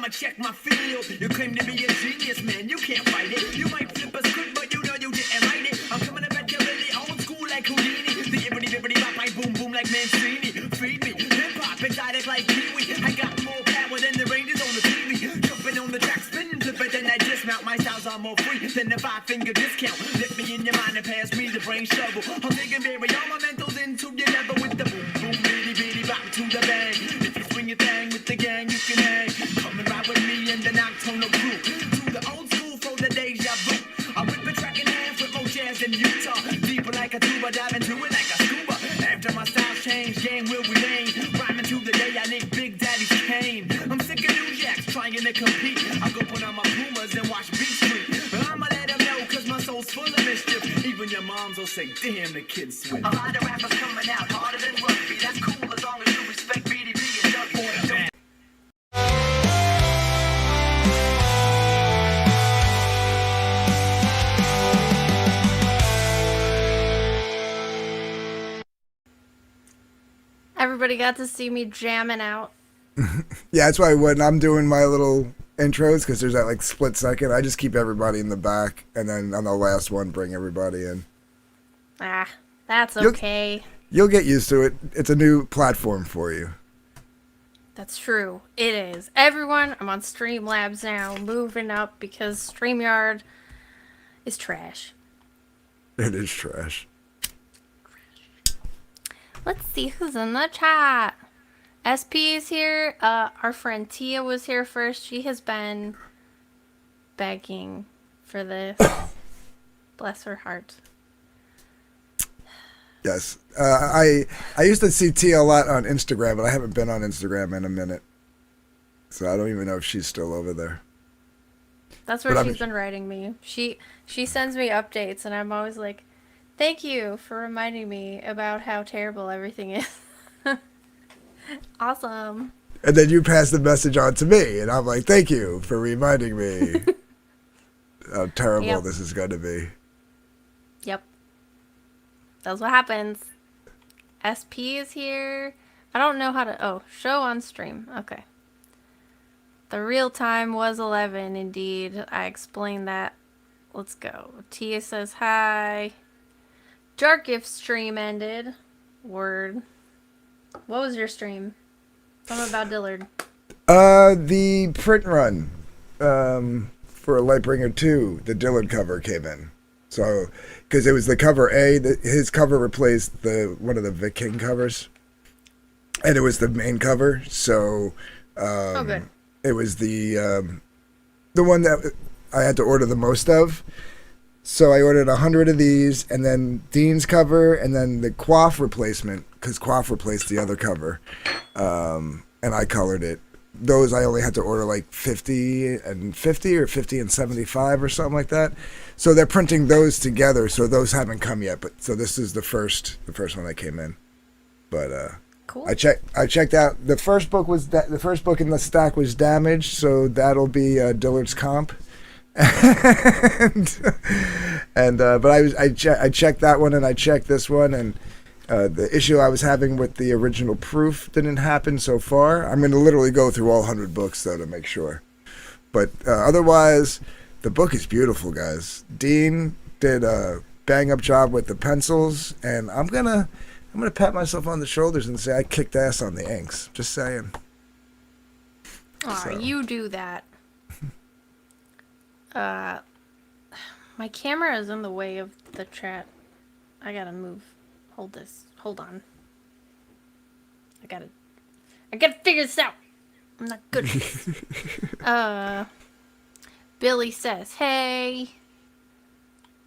I'ma check my field. You claim to be a genius, man, you can't fight it. You might flip a script, but you know you didn't write it. I'm coming to bet you're really old school like Houdini. The ibbity bibbity bop, I boom boom like Mancini. Feed me, hip hop, exotic like Kiwi. I got more power than the Rangers on the TV. Jumping on the track, spinning to it, then I dismount. My styles are more free than the 5-finger discount. Lift me in your mind and pass me the brain shovel. I'm thinking, baby, all my mentals into your level with the boom boom bitty bitty bop to the bang. If you swing your thing with the gang, you can hang. Come and ride with me in the nocturnal crew. To the old school for the deja vu. I whip a track in half with more jazz than Utah. Deeper like a tuba, dive into it like a scuba. After my style change, gang will remain. Rhyming to the day I need Big Daddy's cane. I'm sick of New Jacks trying to compete. I go put on my Pumas and watch Beat Street. But I'ma let them know cause my soul's full of mischief. Even your moms will say, damn, the kid's sweet. A lot of rappers coming out harder than rugby. That's cool as long as you respect BDP and W. Everybody got to see me jamming out. Yeah, that's why when I'm doing my little intros, because there's that like split second, I just keep everybody in the back, and then on the last one, bring everybody in. Ah, that's okay. You'll get used to it. It's a new platform for you. That's true. It is. Everyone, I'm on Streamlabs now, moving up because StreamYard is trash. It is trash. Let's see who's in the chat. SP is here. Our friend Tia was here first. She has been begging for this. Bless her heart. Yes. I used to see Tia a lot on Instagram, but I haven't been on Instagram in a minute. So I don't even know if she's still over there. That's where she's been writing me. She sends me updates, and I'm always like, thank you for reminding me about how terrible everything is. Awesome. And then you pass the message on to me, and I'm like, thank you for reminding me how terrible this is going to be. Yep. That's what happens. SP is here. I don't know how to... Oh, show on stream. Okay. The real time was 11, indeed. I explained that. Let's go. Tia says hi. Dark Gift stream ended. Word. What was your stream? Something about Dillard. The print run for Lightbringer 2, the Dillard cover came in. So, because it was the cover A, his cover replaced one of the Vic King covers. And it was the main cover, so good. It was the one that I had to order the most of. So I ordered 100 of these, and then Dean's cover, and then the Quaff replacement, because Quaff replaced the other cover, and I colored it. Those I only had to order like 50 and 50 or 50 and 75 or something like that. So they're printing those together, so those haven't come yet. But so this is the first one that came in. But cool. I checked out the first book the first book in the stack was damaged, so that'll be Dillard's comp. But I checked that one, and I checked this one, and the issue I was having with the original proof didn't happen so far. I'm going to literally go through all 100 books though to make sure. But otherwise, the book is beautiful, guys. Dean did a bang up job with the pencils, and I'm gonna pat myself on the shoulders and say I kicked ass on the inks. Just saying. Aw, you do that. My camera is in the way of the chat. I gotta move. Hold this. Hold on. I gotta figure this out. I'm not good at this. Billy says, hey.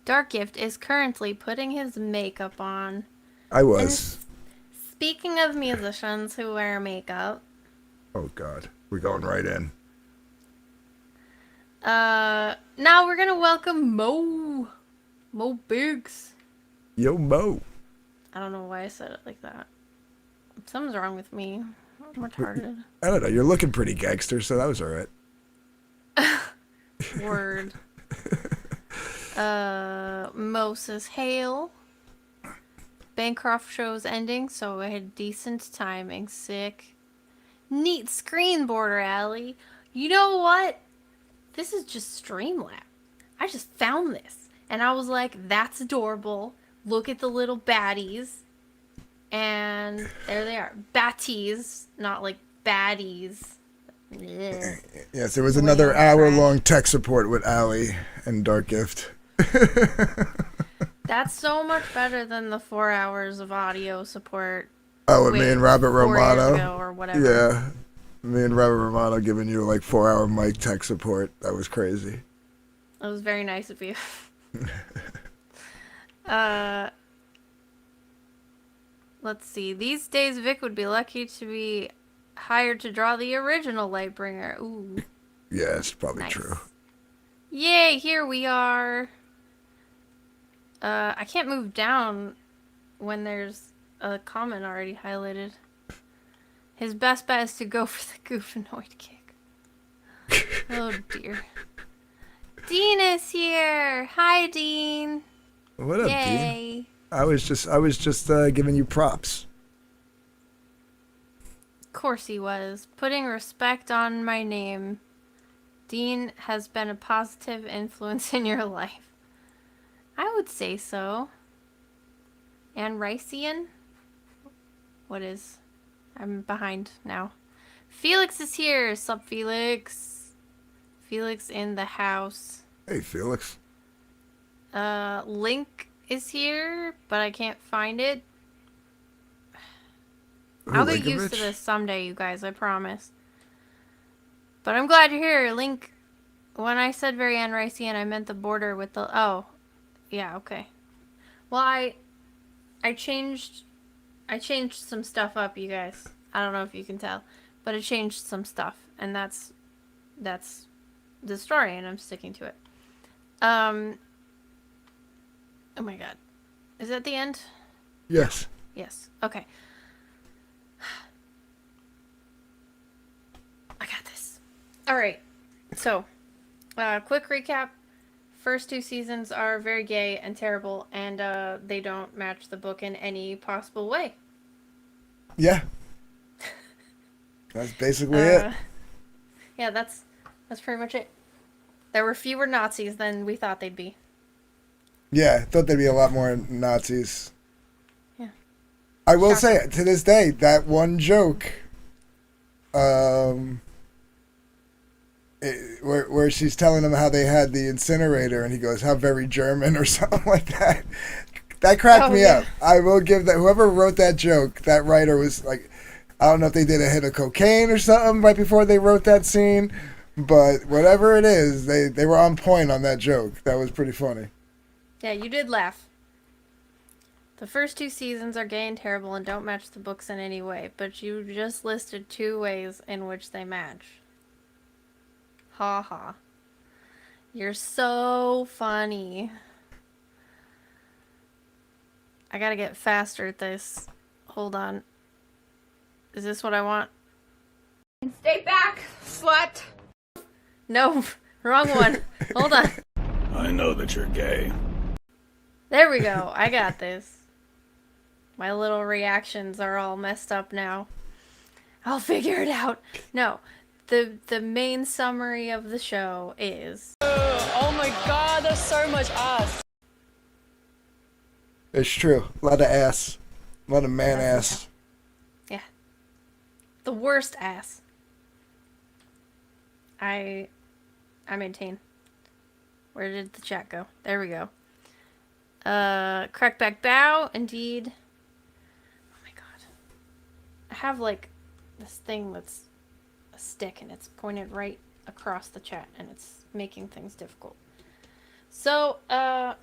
Dark Gift is currently putting his makeup on. I was. And speaking of musicians who wear makeup. Oh God, we're going right in. Now we're gonna welcome Mo Biggs. Yo, Mo. I don't know why I said it like that. Something's wrong with me. I'm retarded. I don't know. You're looking pretty gangster, so that was all right. Word. Mo says, hail. Bancroft show's ending, so I had decent timing. Sick. Neat screen border, Allie. You know what? This is just Streamlab. I just found this. And I was like, that's adorable. Look at the little baddies. And there they are. Batties, not like baddies. Yeah. Yes, it was another hour-long tech support with Allie and Dark Gift. That's so much better than the 4 hours of audio support. Oh, with me and Robert 4 years Romano. ago or whatever. Yeah. Me and Robert Romano giving you like 4-hour mic tech support. That was crazy. That was very nice of you. Let's see. These days, Vic would be lucky to be hired to draw the original Lightbringer. Ooh. Yeah, it's probably Nice. true. Yay, here we are. I can't move down when there's a comment already highlighted. His best bet is to go for the goofanoid kick. Oh dear. Dean is here. Hi, Dean. What up, Yay. Dean? I was just giving you props. Of course he was. Putting respect on my name. Dean has been a positive influence in your life. I would say so. And Rycian? What is? I'm behind now. Felix is here. Sup, Felix? Felix in the house. Hey, Felix. Link is here, but I can't find it. Who, I'll get used to Linkovich? this someday, you guys, I promise. But I'm glad you're here, Link. When I said very Anne Rycian, I meant the border with the... Oh. Yeah, okay. Well, I changed some stuff up, you guys. I don't know if you can tell, but I changed some stuff, and that's the story, and I'm sticking to it. Oh my god. Is that the end? Yes. Yes. Okay. I got this. All right. So, quick recap. First 2 seasons are very gay and terrible, and they don't match the book in any possible way. Yeah. That's basically it. Yeah, that's pretty much it. There were fewer Nazis than we thought they'd be. Yeah, I thought there'd be a lot more Nazis. Yeah. I will say, to this day, that one joke, where she's telling him how they had the incinerator, and he goes, "How very German," or something like that. That cracked me up. I will give that. Whoever wrote that joke, that writer was like, I don't know if they did a hit of cocaine or something right before they wrote that scene, but whatever it is, they were on point on that joke. That was pretty funny. Yeah, you did laugh. The first 2 seasons are gay and terrible and don't match the books in any way, but you just listed 2 ways in which they match. Ha ha. You're so funny. I gotta get faster at this. Hold on. Is this what I want? Stay back, slut! No, wrong one. Hold on. I know that you're gay. There we go. I got this. My little reactions are all messed up now. I'll figure it out. No. The main summary of the show is... Oh my god, that's so much ass. It's true. A lot of ass. A lot of man ass. Yeah. The worst ass. I maintain. Where did the chat go? There we go. Crackback bow, indeed. Oh my god. I have like this thing that's a stick and it's pointed right across the chat and it's making things difficult. So, my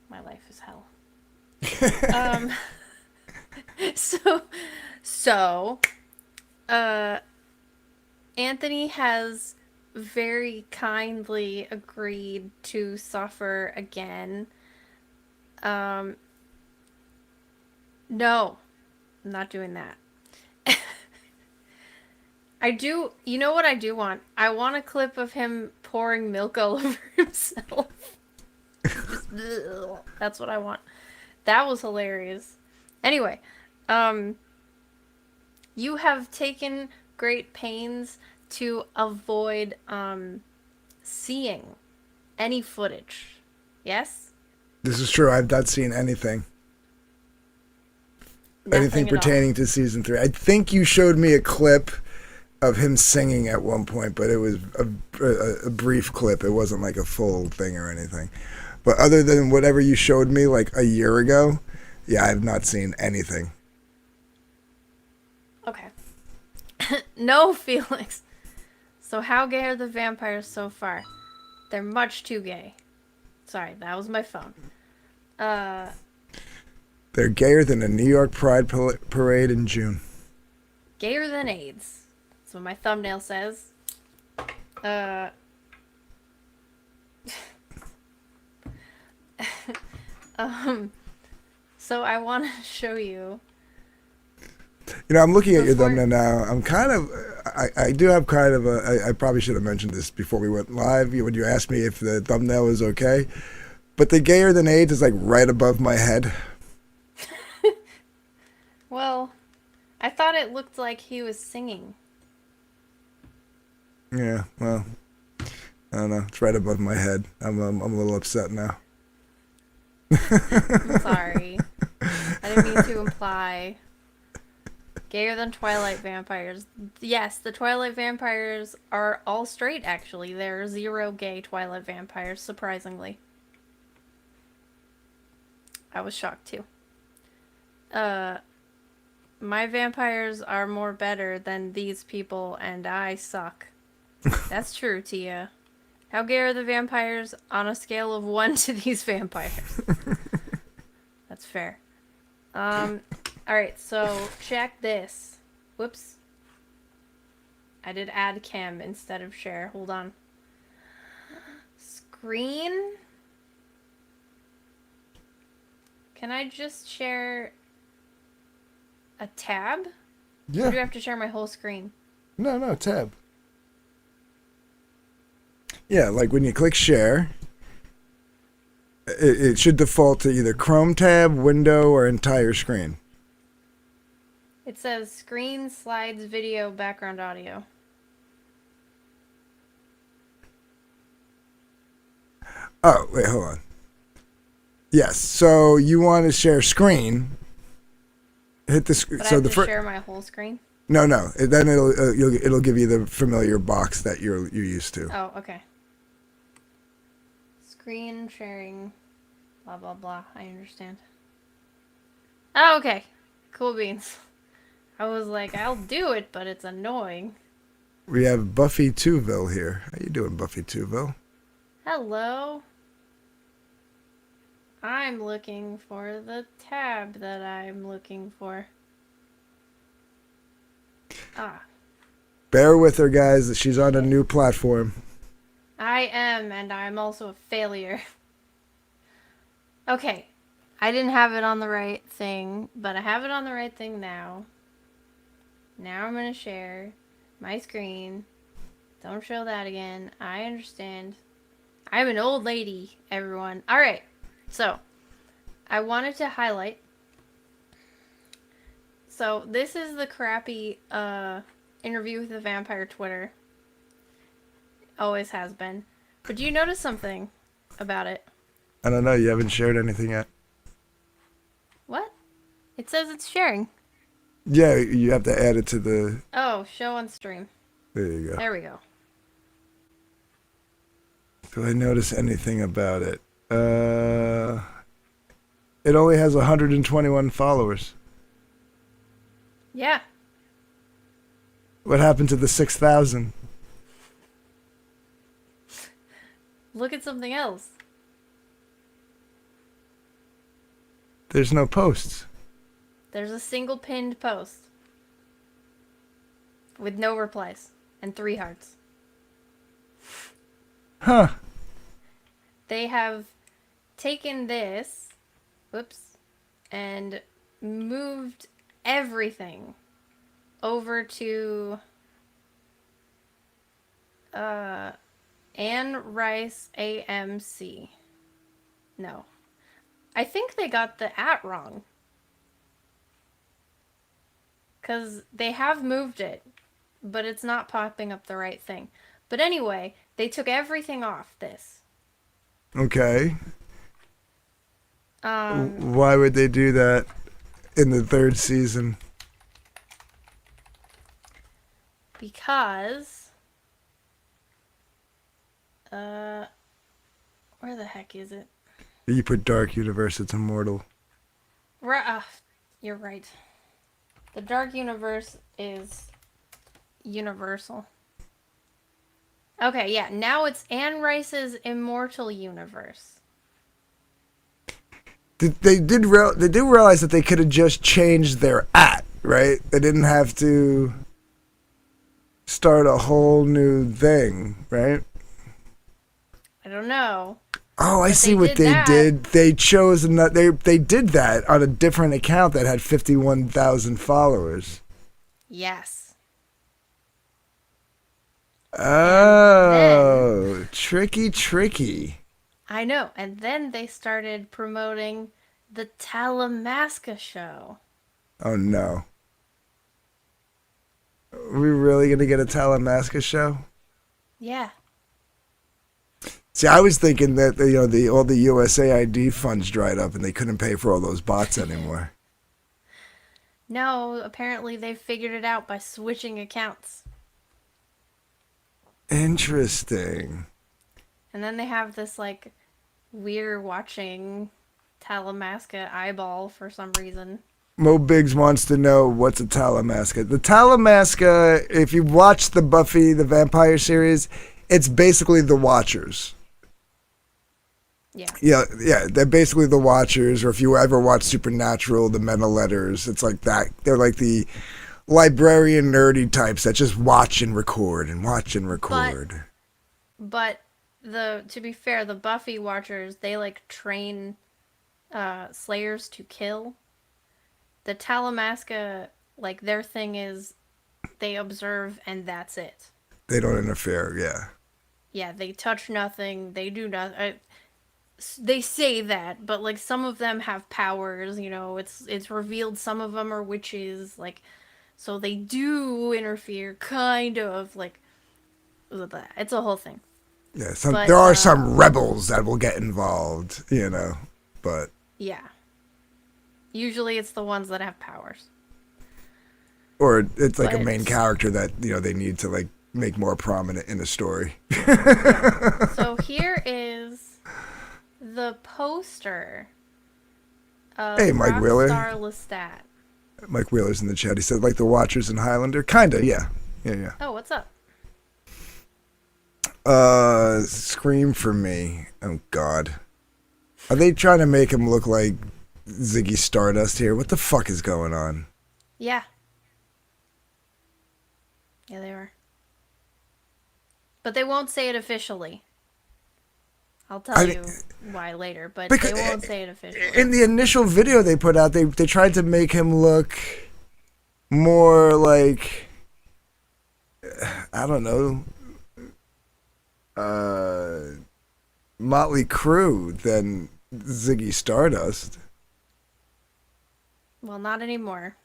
life is hell. So, Anthony has very kindly agreed to suffer again. No, I'm not doing that. You know what I do want? I want a clip of him pouring milk all over himself. Just, that's what I want. That was hilarious. Anyway, You have taken great pains to avoid seeing any footage. Yes? This is true. I've not seen anything. Nothing at all. Pertaining to season 3. I think you showed me a clip of him singing at one point, but it was a brief clip. It wasn't like a full thing or anything. But other than whatever you showed me like a year ago, yeah, I've not seen anything. Okay. No, Felix. So how gay are the vampires so far? They're much too gay. Sorry, that was my phone. They're gayer than a New York Pride parade in June. Gayer than AIDS. That's what my thumbnail says. So I want to show you. You know, I'm looking at your Before- thumbnail now. I'm kind of, I do have kind of I probably should have mentioned this before we went live when you asked me if the thumbnail was okay. But the gayer than AIDS is like right above my head. Well, I thought it looked like he was singing. Yeah, well, I don't know. It's right above my head. I'm a little upset now. I'm sorry. I didn't mean to imply. Gayer than Twilight vampires. Yes, the Twilight vampires are all straight, actually. There are 0 gay Twilight vampires, surprisingly. I was shocked, too. My vampires are more better than these people, and I suck. That's true, Tia. How gay are the vampires on a scale of 1 to these vampires? That's fair. Alright, so check this. Whoops. I did add cam instead of share. Hold on. Screen? Can I just share a tab? Yeah. Or do I have to share my whole screen? No, tab. Yeah, like when you click share, it should default to either Chrome tab, window, or entire screen. It says screen, slides, video, background audio. Oh, wait, hold on. Yes, so you want to share screen. Hit the screen. But So I have the to first. share my whole screen? No. Then it'll give you the familiar box that you're used to. Oh, okay. Screen sharing, blah, blah, blah. I understand. Oh, okay. Cool beans. I was like, I'll do it, but it's annoying. We have Buffy Tuville here. How you doing, Buffy Tuville? Hello. I'm looking for the tab that I'm looking for. Ah. Bear with her, guys. She's on a new platform. I am, and I'm also a failure. Okay. I didn't have it on the right thing, but I have it on the right thing now. Now I'm gonna share my screen. Don't show that again. I understand. I'm an old lady, everyone. Alright. So, I wanted to highlight. So, this is the crappy interview with the vampire Twitter. Always has been. But do you notice something about it? I don't know. You haven't shared anything yet. What? It says it's sharing. Yeah, you have to add it to the. Oh, show on stream. There you go. There we go. Do I notice anything about it? It only has 121 followers. Yeah. What happened to the 6,000? Look at something else. There's no posts. There's a single pinned post. With no replies. And 3 hearts. Huh. They have taken this, whoops, and moved everything over to Anne Rice AMC. No. I think they got the @ wrong. Because they have moved it, but it's not popping up the right thing. But anyway, they took everything off this. Okay. Um, Why would they do that in the 3rd season? because... where the heck is it? You put Dark Universe, it's immortal. You're right. The Dark Universe is universal. Okay, yeah, now it's Anne Rice's Immortal Universe. They did realize that they could have just changed their right? They didn't have to start a whole new thing, right? I don't know. Oh, I But see they what did they that. did. They chose they did that on a different account that had 51,000 followers. Yes. Oh, tricky. I know. And then they started promoting the Talamasca show. Oh no. Are we really gonna get a Talamasca show? Yeah. See, I was thinking that all the USAID funds dried up and they couldn't pay for all those bots anymore. No, apparently they figured it out by switching accounts. Interesting. And then they have this, like, we're watching Talamasca eyeball for some reason. Mo Biggs wants to know what's a Talamasca. The Talamasca, if you watch the Buffy the Vampire series, it's basically the Watchers. Yeah. Yeah, they're basically the Watchers, or if you ever watch Supernatural, the Meta Letters, it's like that. They're like the librarian nerdy types that just watch and record and watch and record. But to be fair, the Buffy Watchers, they like train Slayers to kill. The Talamasca, like their thing is they observe and that's it. They don't interfere, yeah. Yeah, they touch nothing, they do nothing. They say that, but like some of them have powers, it's revealed some of them are witches, like, so they do interfere, kind of, like, with that. It's a whole thing. Yeah, But, there are some rebels that will get involved, but... Yeah. Usually it's the ones that have powers. Or it's like a But- main character that, they need to, like, make more prominent in the story. So here is the poster of Hey, Mike Wheeler. Rockstar Lestat. Mike Wheeler's in the chat. He said, like the Watchers in Highlander? Kinda, yeah. Yeah. Oh, what's up? Scream for Me. Oh, God. Are they trying to make him look like Ziggy Stardust here? What the fuck is going on? Yeah. Yeah, they are. But they won't say it officially. I'll tell you why later, but they won't say it officially. In the initial video they put out, they tried to make him look more like, I don't know, Motley Crue than Ziggy Stardust. Well, not anymore.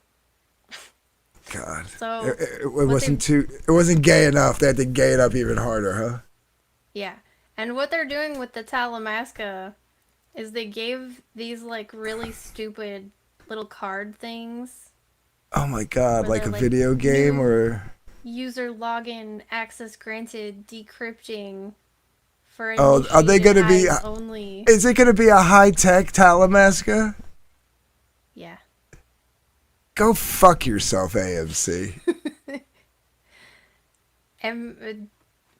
God. So It wasn't gay enough. They had to gay it up even harder, huh? Yeah. And what they're doing with the Talamasca is they gave these, like, really stupid little card things. Oh my God, Where like they're, a like, video game new- or... User login, access granted, decrypting for Oh, are they initiated gonna be- eyes only. Is it going to be a high-tech Talamasca? Yeah. Go fuck yourself, AMC.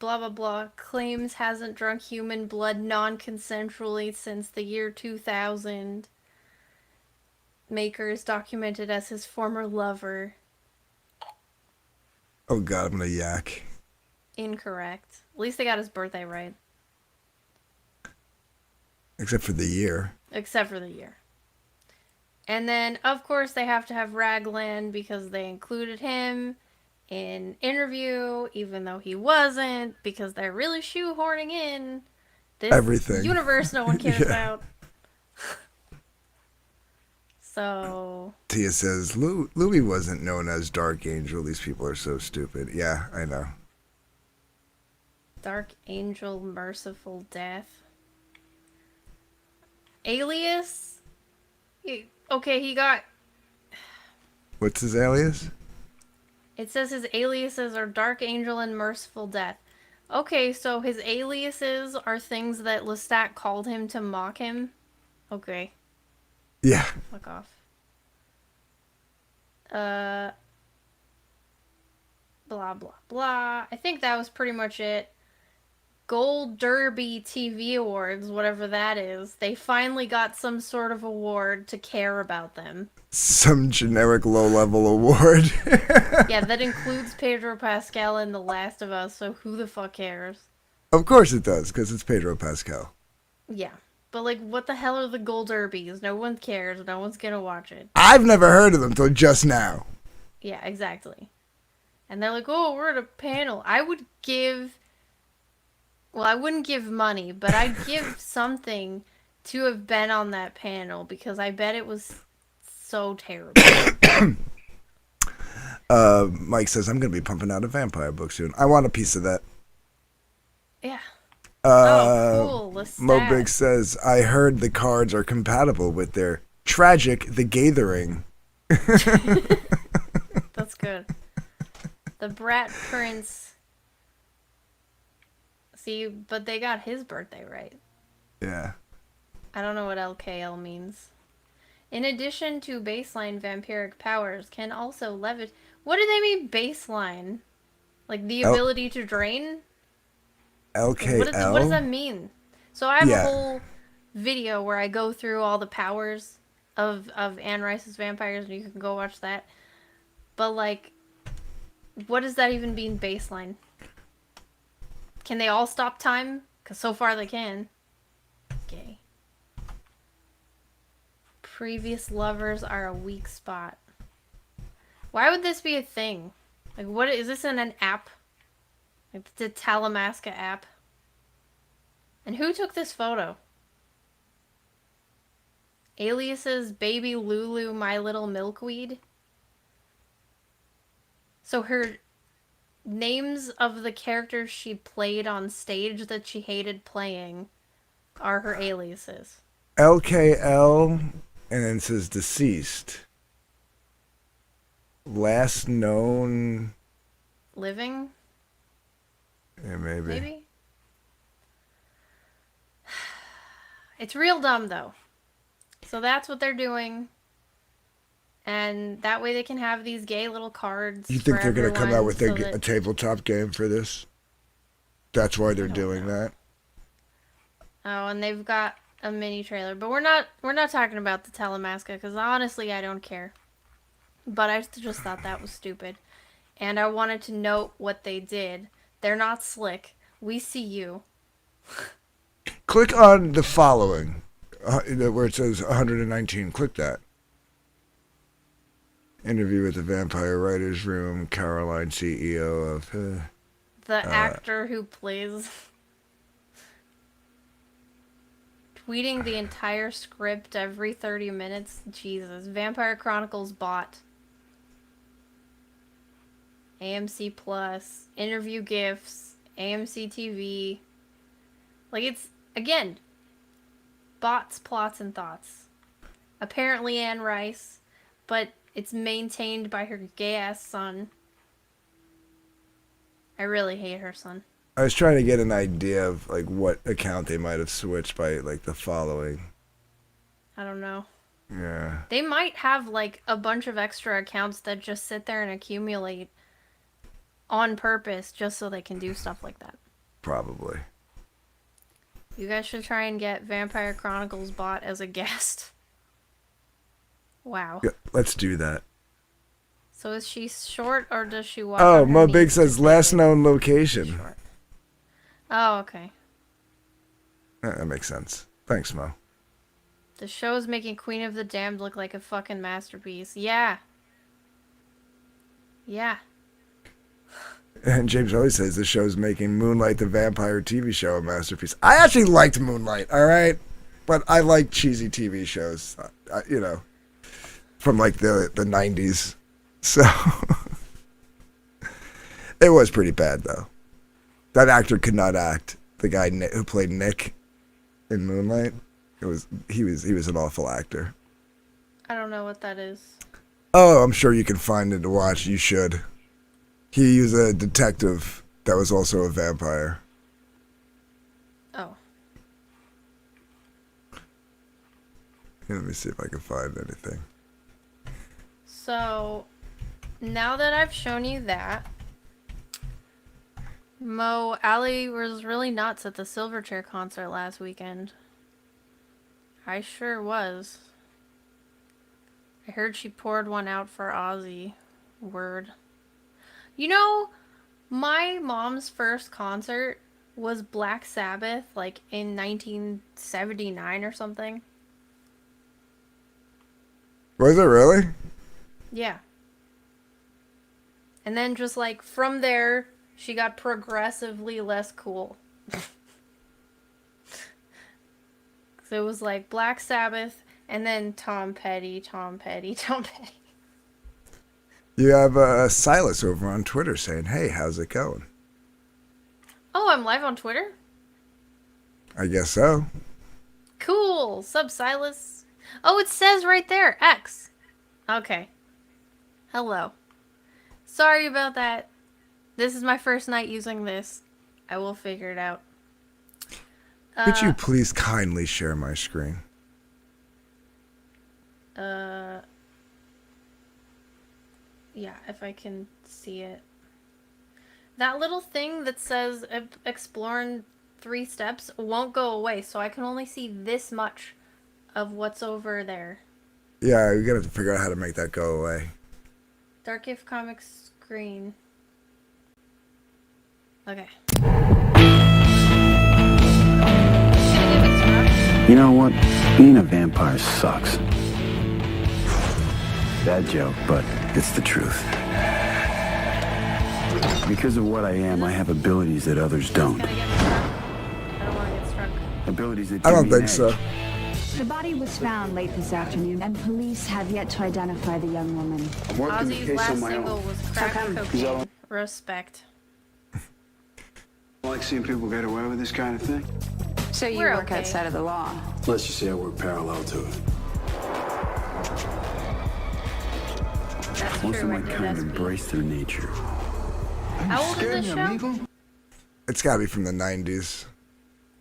Blah blah blah claims hasn't drunk human blood non-consensually since the year 2000. Maker is documented as his former lover. Oh God, I'm gonna yak. Incorrect. At least they got his birthday right. Except for the year. Except for the year. And then, of course, they have to have Raglan because they included him in interview, even though he wasn't, because they're really shoehorning in this Everything. universe no one cares Yeah. about. So Tia says, Louis wasn't known as Dark Angel. These people are so stupid. Yeah, I know. Dark Angel, Merciful Death. Alias? Okay, he got... What's his alias? It says his aliases are Dark Angel and Merciful Death. Okay, so his aliases are things that Lestat called him to mock him? Okay. Yeah. Fuck off. Blah, blah, blah. I think that was pretty much it. Gold Derby TV Awards, whatever that is. They finally got some sort of award to care about them. Some generic low-level award. Yeah, that includes Pedro Pascal and The Last of Us, so who the fuck cares? Of course it does, because it's Pedro Pascal. Yeah. But, like, what the hell are the Gold Derbies? No one cares. No one's gonna watch it. I've never heard of them till just now. Yeah, exactly. And they're like, oh, we're at a panel. I would give... Well, I wouldn't give money, but I'd give something to have been on that panel, because I bet it was so terrible. Mike says, I'm going to be pumping out a vampire book soon. I want a piece of that. Yeah. Oh, cool. Lestat. Mo Big says, I heard the cards are compatible with their Tragic the Gathering. That's good. The Brat Prince. See, but they got his birthday right. Yeah. I don't know what LKL means. In addition to baseline vampiric powers, can also levitate. What do they mean baseline? Like the ability to drain? LKL? What does that mean? So I have Yeah. a whole video where I go through all the powers of Anne Rice's vampires, and you can go watch that. But like, what does that even mean baseline? Can they all stop time? Because so far they can. Gay. Previous lovers are a weak spot. Why would this be a thing? Like, what is this in an app? Like the Talamasca app? And who took this photo? Aliases Baby Lulu, My Little Milkweed? So her names of the characters she played on stage that she hated playing are her aliases. LKL, and then it says deceased. Last known... Living? Yeah, maybe. Maybe? It's real dumb, though. So that's what they're doing. And that way they can have these gay little cards. You think for they're going to come out everyone with so a that- tabletop game for this? That's why they're doing that? Oh, and they've got a mini trailer. But we're not talking about the Talamasca, because honestly, I don't care. But I just thought that was stupid. And I wanted to note what they did. They're not slick. We see you. Click on the following, where it says 119. Click that. Interview with the Vampire Writers Room, Caroline, CEO of... The actor who plays... Tweeting the entire script every 30 minutes. Jesus. Vampire Chronicles bot. AMC Plus. Interview GIFs. AMC TV. Like, it's, again, bots, plots, and thoughts. Apparently Anne Rice, but it's maintained by her gay-ass son. I really hate her son. I was trying to get an idea of like what account they might have switched by like the following. I don't know. Yeah. They might have like a bunch of extra accounts that just sit there and accumulate on purpose just so they can do stuff like that. Probably. You guys should try and get Vampire Chronicles bot as a guest. Wow. Yeah, let's do that. So is she short or does she walk? Oh, on her Mo Big knees says to last say known location. short? Oh, okay. That makes sense. Thanks, Mo. The show is making Queen of the Damned look like a fucking masterpiece. Yeah. Yeah. And James always says the show's making Moonlight the Vampire TV show a masterpiece. I actually liked Moonlight, all right? But I like cheesy TV shows, you know. from like the 90s. So it was pretty bad though. That actor could not act. The guy who played Nick in Moonlight, he was an awful actor. I don't know what that is. Oh, I'm sure you can find it to watch. You should. He was a detective that was also a vampire. Oh. Let me see if I can find anything. So, now that I've shown you that, Allie was really nuts at the Silverchair concert last weekend. I sure was. I heard she poured one out for Ozzy. Word. You know, my mom's first concert was Black Sabbath, like in 1979 or something. Was it really? Yeah. And then just like from there, she got progressively less cool. So it was like Black Sabbath and then Tom Petty. You have Silas over on Twitter saying, "Hey, how's it going?" Oh, I'm live on Twitter? I guess so. Cool. Sub Silas. Oh, it says right there, X. Okay. Hello. Sorry about that. This is my first night using this. I will figure it out. Could you please kindly share my screen? Yeah, if I can see it. That little thing that says exploring 3 steps won't go away, so I can only see this much of what's over there. Yeah, we gotta figure out how to make that go away. Dark Gift Comics screen. Okay. You know what? Being a vampire sucks. Bad joke, but it's the truth. Because of what I am, I have abilities that others don't. Can I get struck? I don't want to get struck. Abilities that I don't give me think an so. edge. The body was found late this afternoon, and police have yet to identify the young woman. I'm working the Ozzy's case last on my single own. was Crack Cocaine. Respect. I like seeing people get away with this kind of thing. So you We're work okay. outside of the law. Let's just say I work parallel to it. That's Most of true, I my did kind SP. embrace their nature. How old is this show? It's gotta be from the 90s.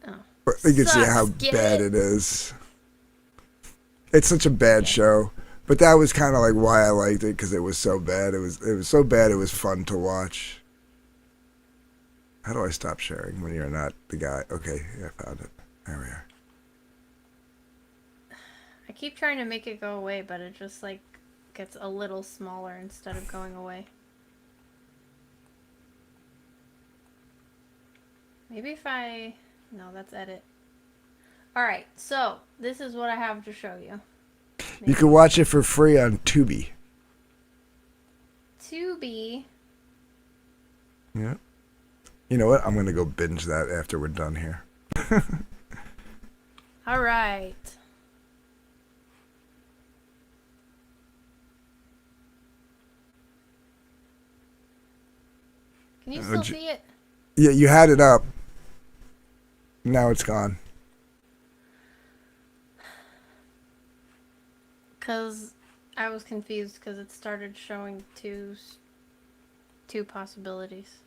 Oh. But you can see Sucks, how get bad it? it is. It's such a bad show. But that was kind of like why I liked it, because it was so bad. It was so bad it was fun to watch. How do I stop sharing when you're not the guy? Okay, yeah, I found it. There we are. I keep trying to make it go away, but it just like gets a little smaller instead of going away. Maybe if I... No, that's edit. Alright, so this is what I have to show you. You can watch it for free on Tubi. Tubi. Yeah. You know what? I'm gonna go binge that after we're done here. Alright. Can you still see it? Yeah, you had it up. Now it's gone. Because I was confused because it started showing two possibilities.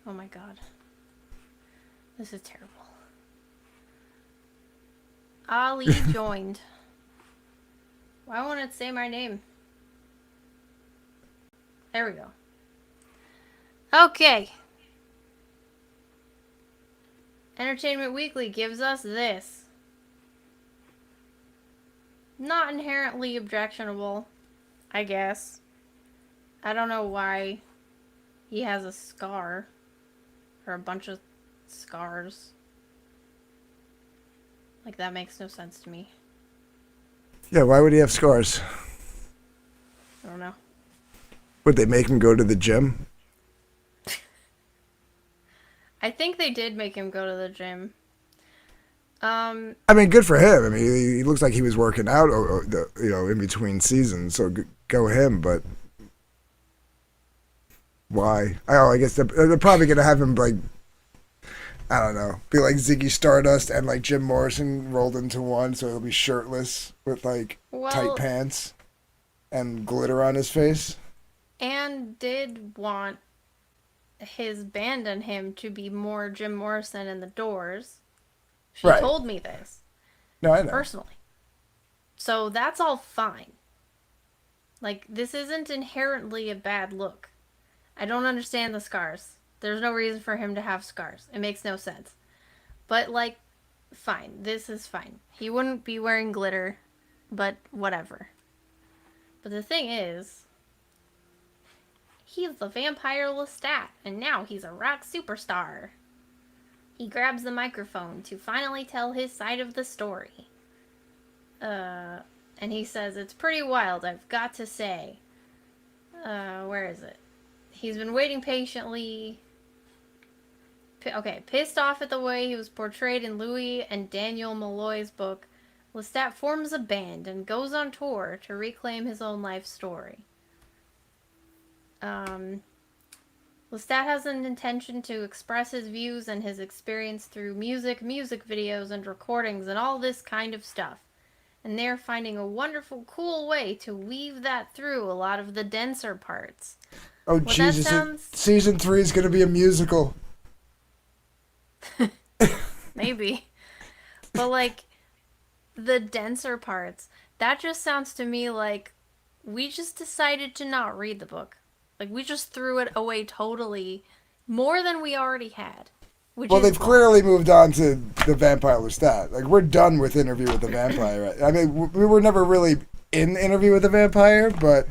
Oh my god. This is terrible. Ali joined. Why won't it say my name? There we go. Okay. Entertainment Weekly gives us this. Not inherently objectionable, I guess. I don't know why he has a scar. Or a bunch of scars. Like, that makes no sense to me. Yeah, why would he have scars? I don't know. Would they make him go to the gym? I think they did make him go to the gym. I mean, good for him. I mean, he looks like he was working out, in between seasons. So go him. But why? Oh, I guess they're probably gonna have him like, I don't know, be like Ziggy Stardust and like Jim Morrison rolled into one, so he'll be shirtless with like tight pants and glitter on his face. And did want his band and him to be more Jim Morrison and the Doors. She Right. told me this. No, I know. Personally. So that's all fine. Like, this isn't inherently a bad look. I don't understand the scars. There's no reason for him to have scars. It makes no sense. But, like, fine. This is fine. He wouldn't be wearing glitter, but whatever. But the thing is, he's the vampire Lestat, and now he's a rock superstar. He grabs the microphone to finally tell his side of the story. And he says, "It's pretty wild, I've got to say." Where is it? He's been waiting patiently. Pissed off at the way he was portrayed in Louis and Daniel Malloy's book, Lestat forms a band and goes on tour to reclaim his own life story. Lestat has an intention to express his views and his experience through music videos, and recordings, and all this kind of stuff. And they're finding a wonderful, cool way to weave that through a lot of the denser parts. Oh, Jesus. Season 3 is going to be a musical. Maybe. But, like, the denser parts, that just sounds to me like we just decided to not read the book. Like, we just threw it away totally, more than we already had. Well, they've clearly moved on to the Vampire Lestat. Like, we're done with Interview with the Vampire. Right? I mean, we were never really in Interview with the Vampire, but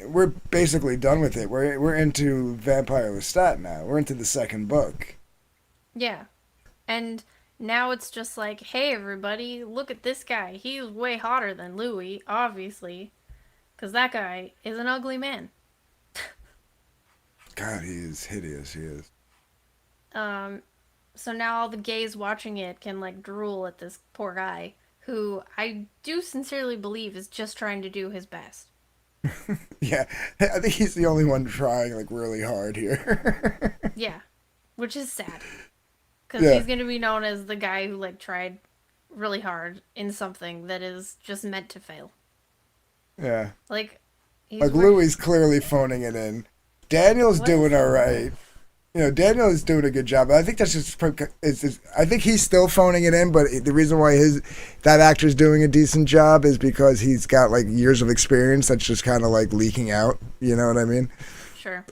we're basically done with it. We're into Vampire Lestat now. We're into the second book. Yeah. And now it's just like, hey, everybody, look at this guy. He's way hotter than Louis, obviously. Because that guy is an ugly man. God, he is hideous. He is. So now all the gays watching it can, like, drool at this poor guy, who I do sincerely believe is just trying to do his best. Yeah, I think he's the only one trying, like, really hard here. Yeah, which is sad. Because he's going to be known as the guy who, like, tried really hard in something that is just meant to fail. Yeah. Like Louis clearly phoning it in. Daniel's doing all right. You know, Daniel is doing a good job. I think that's just. I think he's still phoning it in, but the reason why that actor's doing a decent job is because he's got like years of experience that's just kind of like leaking out. You know what I mean? Sure.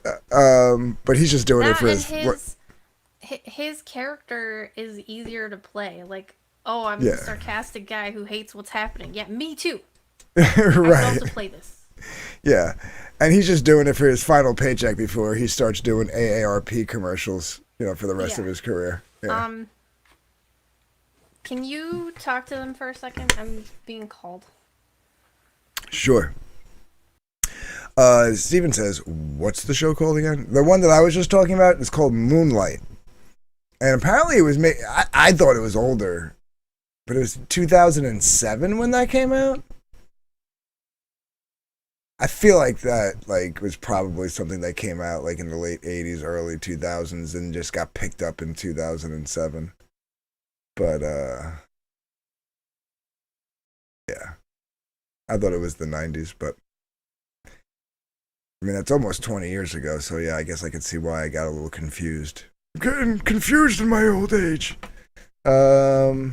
But he's just doing it for his character is easier to play. Like, oh, I'm the sarcastic guy who hates what's happening. Yeah, me too. Right. I would also play this. Yeah, and he's just doing it for his final paycheck before he starts doing AARP commercials, for the rest of his career. Yeah. Can you talk to them for a second? I'm being called. Sure. Steven says, what's the show called again? The one that I was just talking about is called Moonlight. And apparently it was made, I thought it was older, but it was 2007 when that came out. I feel like that was probably something that came out like in the late 80s, early 2000s and just got picked up in 2007. But yeah. I thought it was the 90s, but I mean that's almost 20 years ago, so yeah, I guess I could see why I got a little confused. I'm getting confused in my old age. Allie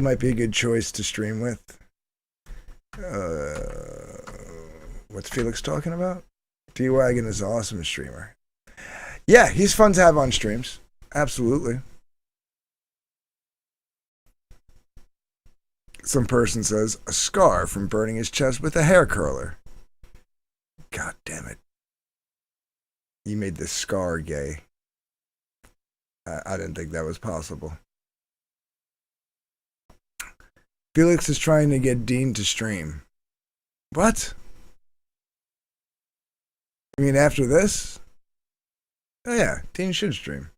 might be a good choice to stream with. What's Felix talking about? D-Wagon is an awesome streamer. Yeah, he's fun to have on streams. Absolutely. Some person says, a scar from burning his chest with a hair curler. God damn it. You made the scar gay. I didn't think that was possible. Felix is trying to get Dean to stream. What? I mean, after this? Oh yeah, Dean should stream.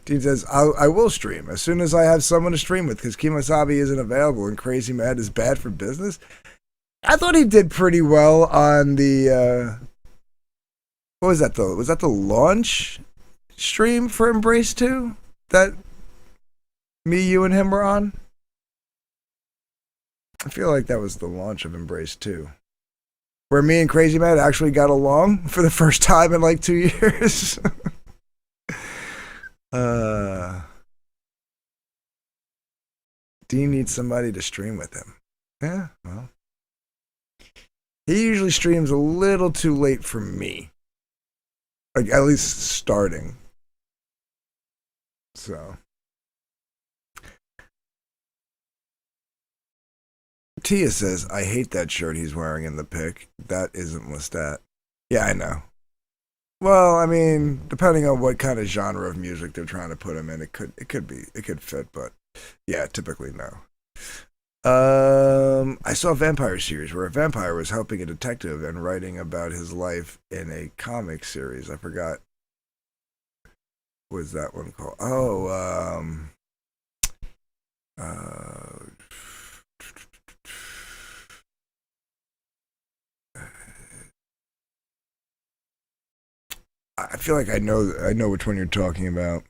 Dean says, I will stream as soon as I have someone to stream with because Kemosabe isn't available and Crazy Mad is bad for business. I thought he did pretty well on the, what was that though? Was that the launch stream for Embrace 2 that me, you, and him were on? I feel like that was the launch of Embrace 2. Where me and Crazy Mad actually got along for the first time in like 2 years. Dean needs somebody to stream with him. Yeah, well. He usually streams a little too late for me. Like, at least starting. So. Tia says, I hate that shirt he's wearing in the pic. That isn't Lestat. Yeah, I know. Well, I mean, depending on what kind of genre of music they're trying to put him in, it could fit, but yeah, typically no. I saw a vampire series where a vampire was helping a detective and writing about his life in a comic series. I forgot. What was that one called? I feel like I know which one you're talking about.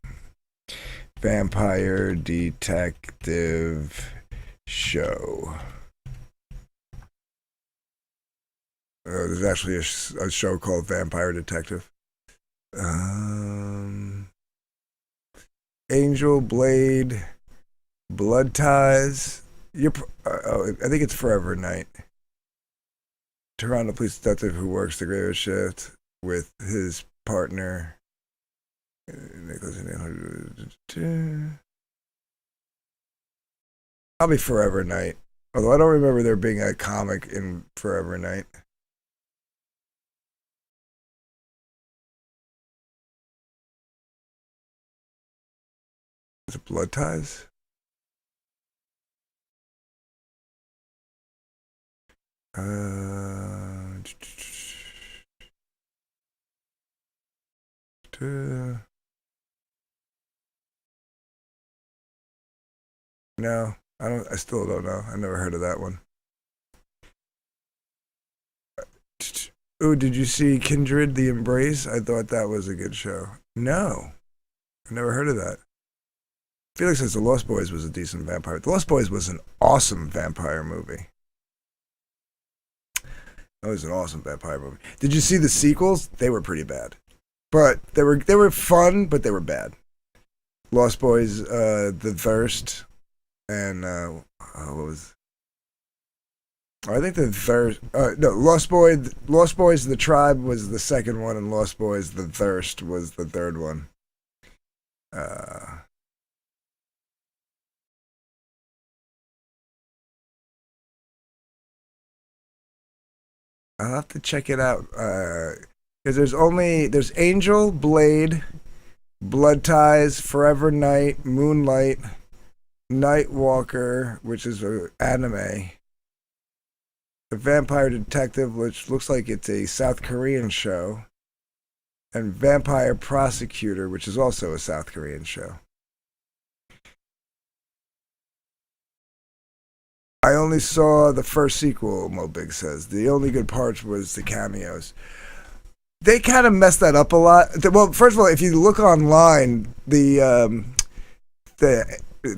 Vampire detective show. There's actually a show called Vampire Detective. Angel, Blade, Blood Ties. I think it's Forever Night. Toronto police detective who works the graveyard shift with his partner. Probably Forever Night. Although I don't remember there being a comic in Forever Night. Is it Blood Ties? No, I still don't know. I never heard of that one. Oh, did you see Kindred the Embrace? I thought that was a good show. No, I never heard of that. Felix says The Lost Boys was a decent vampire. The Lost Boys was an awesome vampire movie. That was an awesome vampire movie. Did you see the sequels? They were pretty bad. But they were fun, but they were bad. Lost Boys, The Thirst, and what was? I think The Thirst. No, Lost Boys, The Tribe was the second one, and Lost Boys, The Thirst was the third one. I'll have to check it out. Because there's Angel, Blade, Blood Ties, Forever Night, Moonlight, Nightwalker, which is an anime, The Vampire Detective, which looks like it's a South Korean show, and Vampire Prosecutor, which is also a South Korean show. I only saw the first sequel, Mo Big says. The only good parts was the cameos. They kind of messed that up a lot. Well, first of all, if you look online, the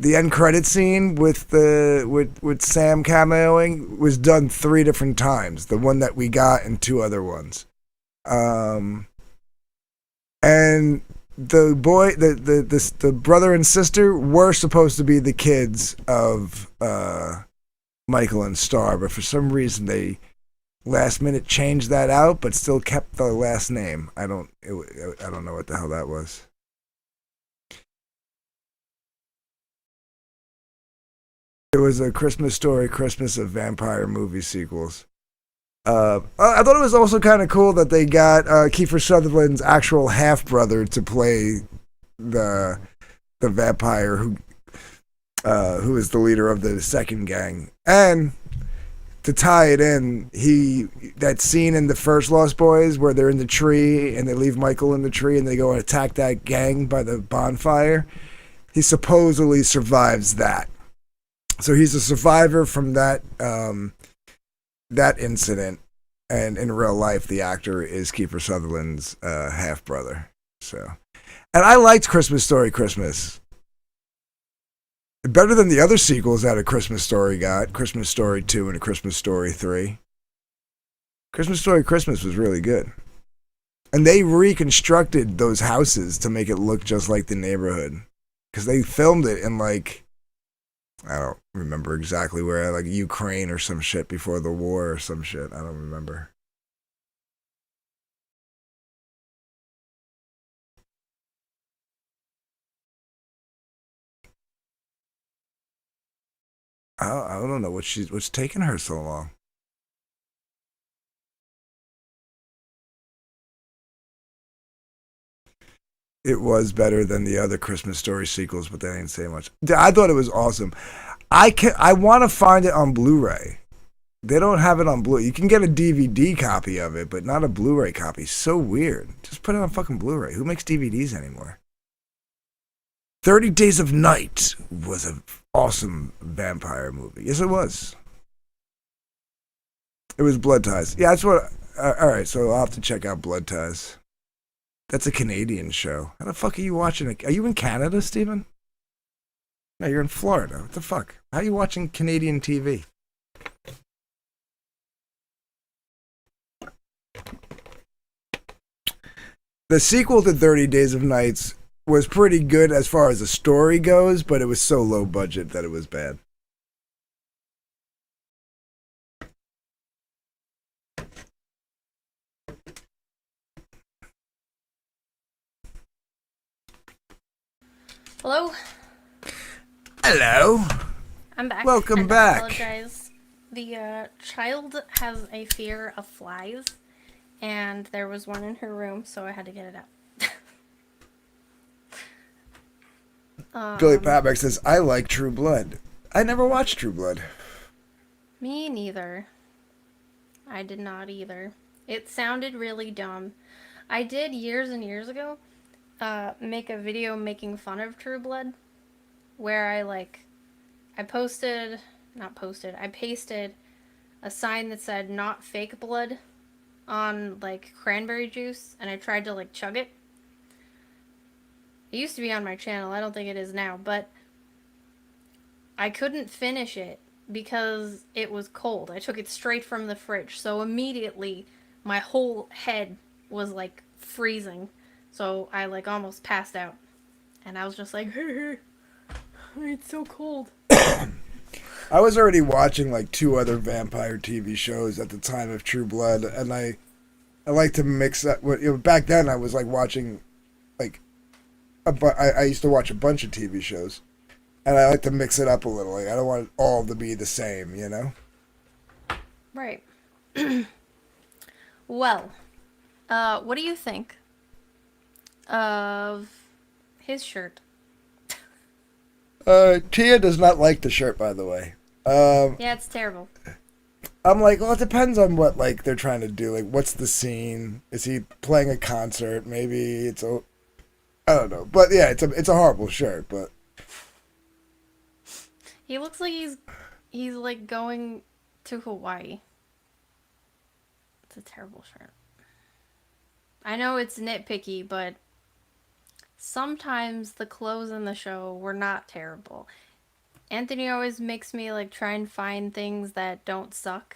end credit scene with Sam cameoing was done 3 different times. The one that we got and 2 other ones. And the boy, the brother and sister were supposed to be the kids of Michael and Star, but for some reason they last minute changed that out, but still kept the last name. I don't know what the hell that was. It was A Christmas Story, Christmas of Vampire movie sequels. I thought it was also kind of cool that they got Kiefer Sutherland's actual half brother to play the vampire who is the leader of the second gang. And to tie it in, that scene in the first Lost Boys where they're in the tree and they leave Michael in the tree and they go and attack that gang by the bonfire, he supposedly survives that. So he's a survivor from that incident, and in real life, the actor is Kiefer Sutherland's half brother. So, and I liked Christmas Story Christmas better than the other sequels that A Christmas Story got. Christmas Story 2 and A Christmas Story 3. Christmas Story Christmas was really good, and they reconstructed those houses to make it look just like the neighborhood because they filmed it in like, I don't remember exactly where, like Ukraine or some shit before the war or some shit. I don't remember. I don't know what's taking her so long. It was better than the other Christmas Story sequels, but that ain't saying much. I thought it was awesome. I want to find it on Blu-ray. They don't have it on Blu. You can get a DVD copy of it, but not a Blu-ray copy. So weird. Just put it on fucking Blu-ray. Who makes DVDs anymore? 30 Days of Night was an awesome vampire movie. Yes, it was. It was Blood Ties. Yeah, that's what... all right, so I'll have to check out Blood Ties. That's a Canadian show. How the fuck are you watching it? Are you in Canada, Steven? No, you're in Florida. What the fuck? How are you watching Canadian TV? The sequel to 30 Days of Nights was pretty good as far as the story goes, but it was so low budget that it was bad. Hello? Hello. I'm back. Welcome and back. I apologize. The child has a fear of flies, and there was one in her room, so I had to get it out. Billy Patbeck says, I like True Blood. I never watched True Blood. Me neither. I did not either. It sounded really dumb. I did years and years ago make a video making fun of True Blood, where I pasted a sign that said not fake blood on like cranberry juice, and I tried to like chug it. It used to be on my channel. I don't think it is now, but I couldn't finish it because it was cold. I took it straight from the fridge, so immediately my whole head was like freezing. So I like almost passed out, and I was just like, it's so cold. I was already watching like 2 other vampire TV shows at the time of True Blood, and I like to mix that. Back then, I was like watching like I used to watch a bunch of TV shows, and I like to mix it up a little. Like I don't want it all to be the same, you know? Right. Well, what do you think of his shirt? Tia does not like the shirt, by the way. Yeah, it's terrible. I'm like, well, it depends on what like they're trying to do. Like, what's the scene? Is he playing a concert? Maybe it's I don't know. But yeah, it's a horrible shirt. But He looks like he's like going to Hawaii. It's a terrible shirt. I know it's nitpicky, but sometimes the clothes in the show were not terrible. Anthony always makes me like try and find things that don't suck.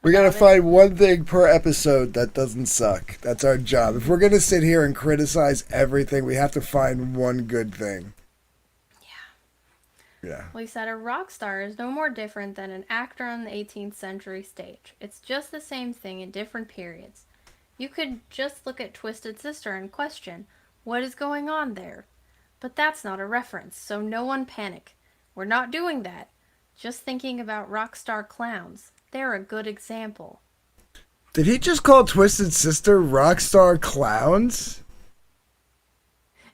we gotta find one thing per episode that doesn't suck. That's our job. If we're gonna sit here and criticize everything, we have to find one good thing. Yeah. Well, he said a rock star is no more different than an actor on the 18th century stage. It's just the same thing in different periods. You could just look at Twisted Sister and question, what is going on there? But that's not a reference, so no one panic. We're not doing that. Just thinking about rock star clowns. They're a good example. Did he just call Twisted Sister Rockstar Clowns?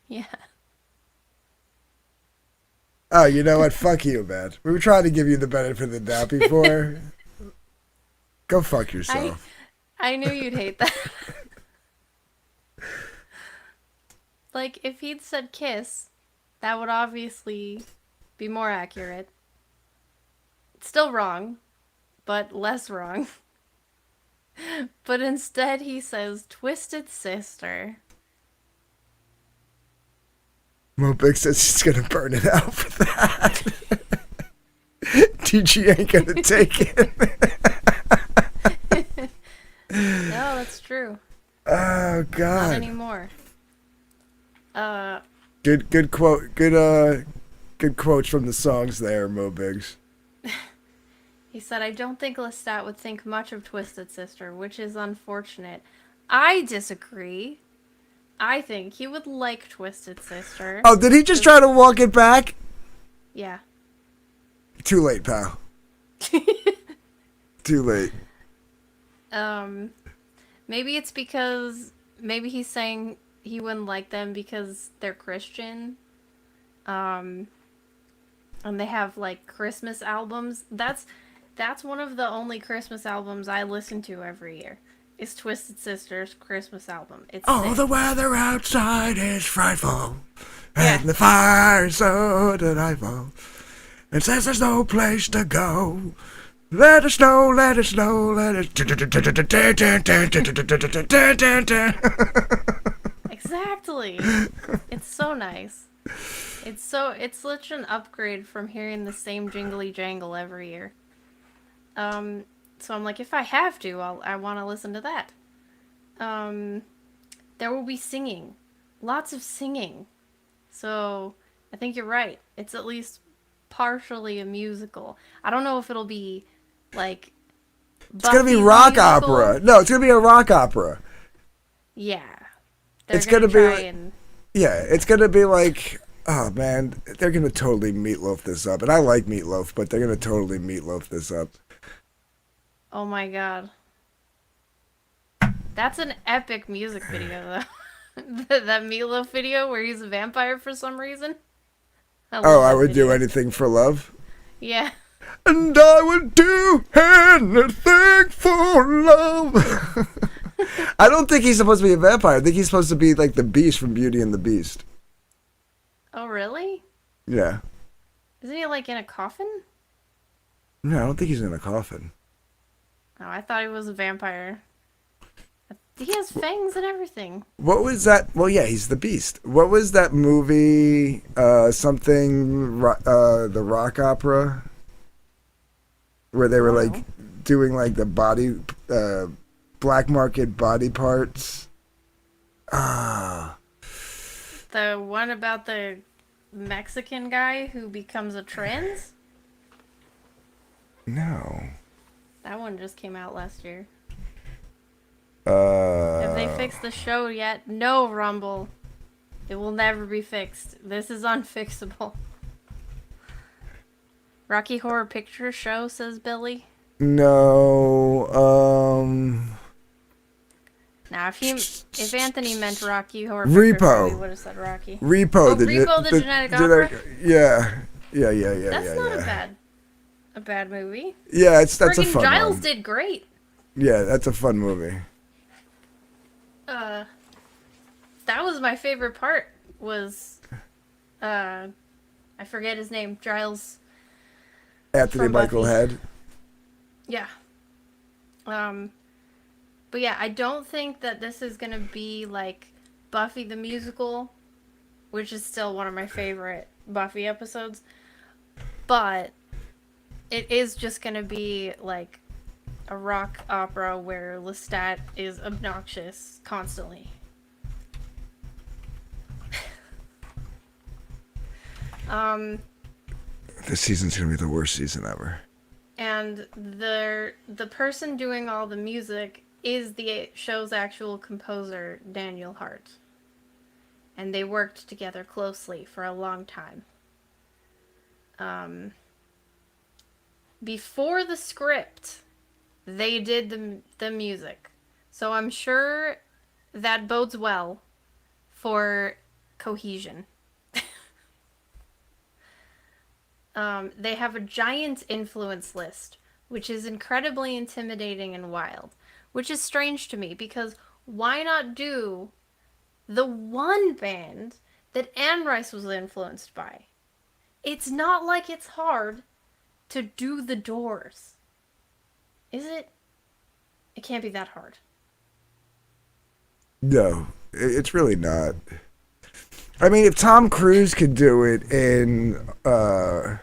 Yeah. Oh, you know what? Fuck you, man. We were trying to give you the benefit of the doubt before. Go fuck yourself. I knew you'd hate that. Like, if he'd said kiss, that would obviously be more accurate. It's still wrong, but less wrong. But instead he says Twisted Sister. Mo Big says she's gonna burn it out for that. TG ain't gonna take it. No, that's true. Oh Not God. anymore. Good quote. Good quotes from the songs there, Mo Biggs. He said, I don't think Lestat would think much of Twisted Sister, which is unfortunate. I disagree. I think he would like Twisted Sister. Oh, did he just try to walk it back? Yeah. Too late, pal. Too late. Maybe it's because, maybe he's saying he wouldn't like them because they're Christian. And they have, like, Christmas albums. That's one of the only Christmas albums I listen to every year. Is Twisted Sister's Christmas album. It's Oh, sick. the weather outside is frightful, Yeah. and the fire is so delightful. It says there's no place to go. Let us know, let us know, let us. Exactly. It's so nice. It's such an upgrade from hearing the same jingly jangle every year. So I'm like, if I have to, I want to listen to that. There will be singing. Lots of singing. So I think you're right. It's at least partially a musical. I don't know if it'll be like It's gonna be Buffy the rock musical. opera. No, it's gonna be a rock opera. Yeah. It's gonna be try like- and... Yeah, it's gonna be like, oh man, they're gonna totally meatloaf this up. And I like meatloaf, but they're gonna totally meatloaf this up. Oh my god. That's an epic music video, though. That Meatloaf video where he's a vampire for some reason. Oh, love I that would do video. anything for love. Yeah. And I would do anything for love. I don't think he's supposed to be a vampire. I think he's supposed to be like the Beast from Beauty and the Beast. Oh, really? Yeah. Isn't he, like, in a coffin? No, I don't think he's in a coffin. Oh, I thought he was a vampire. He has fangs and everything. What was that? Well, yeah, he's the Beast. What was that movie? The rock opera? Where they were, I don't like, doing, like, the body, black market body parts. Ah. The one about the Mexican guy who becomes a trans? No. That one just came out last year. Uh. Have they fixed the show yet? No, Rumble. It will never be fixed. This is unfixable. Rocky Horror Picture Show, says Billy. No. Now, if Anthony meant Rocky Horror Repo. Picture Show, he would have said Rocky. Repo. Oh, Repo the Genetic Opera? Yeah. That's not a bad movie. Yeah, that's a Friggin' fun Giles one. did great. Yeah, that's a fun movie. That was my favorite part. Was I forget his name. Giles. Anthony From Michael Buffy. Head. Yeah. But yeah, I don't think that this is gonna be like Buffy the Musical, which is still one of my favorite Buffy episodes. But it is just gonna be like a rock opera where Lestat is obnoxious constantly. This season's gonna be the worst season ever. And the person doing all the music is the show's actual composer, Daniel Hart. And they worked together closely for a long time. Before the script, they did the music. So I'm sure that bodes well for cohesion. They have a giant influence list which is incredibly intimidating and wild, which is strange to me because why not do the one band that Anne Rice was influenced by? It's not like it's hard to do the Doors. Is it? It can't be that hard. No, it's really not. I mean, if Tom Cruise could do it in, what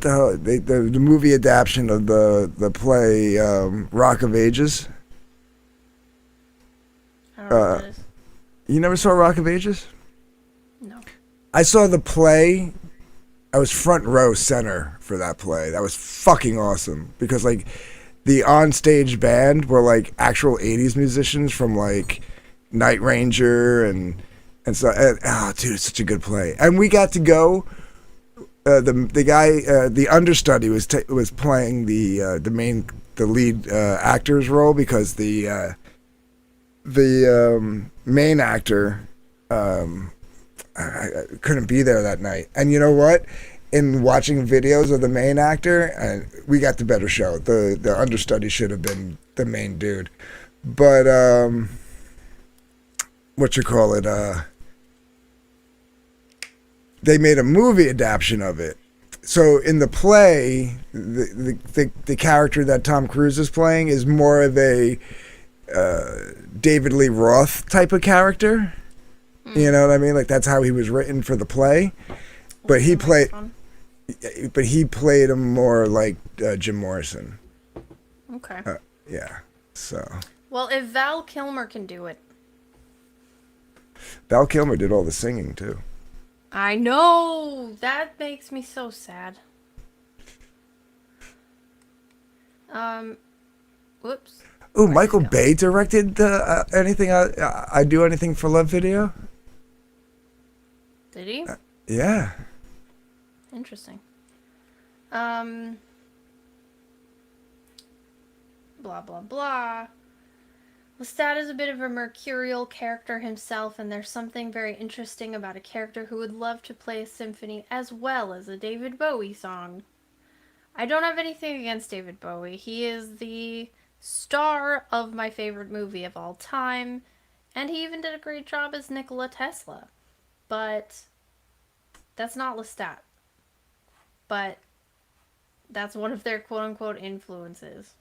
the hell? The movie adaptation of the play Rock of Ages. I don't know what that is. You never saw Rock of Ages? No. I saw the play. I was front row center for that play. That was fucking awesome because like the onstage band were like actual 80s musicians from like Night Ranger and so oh dude, it's such a good play. And we got to go the guy the understudy was playing the lead actor's role because the main actor I couldn't be there that night. And you know what? In watching videos of the main actor, we got the better show. The understudy should have been the main dude. But, they made a movie adaptation of it. So in the play, the character that Tom Cruise is playing is more of a David Lee Roth type of character. You know what I mean? Like that's how he was written for the play, but he played him more like Jim Morrison. Okay. Yeah. So. Well, if Val Kilmer can do it. Val Kilmer did all the singing too. I know! That makes me so sad. Whoops. Ooh, Michael Bay directed the anything I Do Anything for Love video. Did he? Yeah. Interesting. Blah, blah, blah. Lestat is a bit of a mercurial character himself, and there's something very interesting about a character who would love to play a symphony as well as a David Bowie song. I don't have anything against David Bowie. He is the star of my favorite movie of all time, and he even did a great job as Nikola Tesla. But that's not Lestat. But that's one of their quote-unquote influences.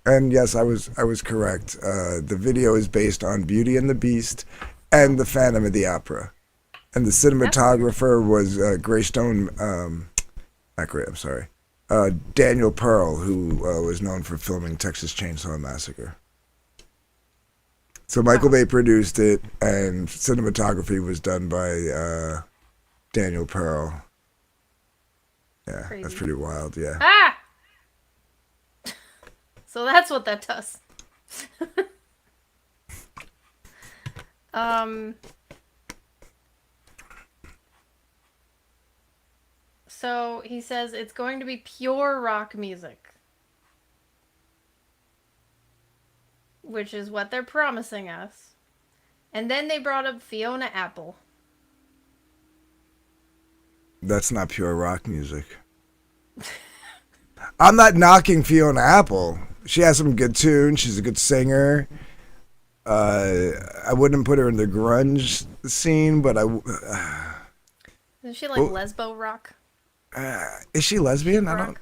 And yes, I was correct. The video is based on Beauty and the Beast and The Phantom of the Opera. And the cinematographer was Daniel Pearl, who was known for filming Texas Chainsaw Massacre. So Michael Bay produced it, and cinematography was done by Daniel Pearl. Yeah, Crazy. That's pretty wild, yeah. Ah! So that's what that does. So he says it's going to be pure rock music. Which is what they're promising us. And then they brought up Fiona Apple. That's not pure rock music. I'm not knocking Fiona Apple. She has some good tunes. She's a good singer. I wouldn't put her in the grunge scene, but Is she like lesbo rock? is she lesbian? I don't.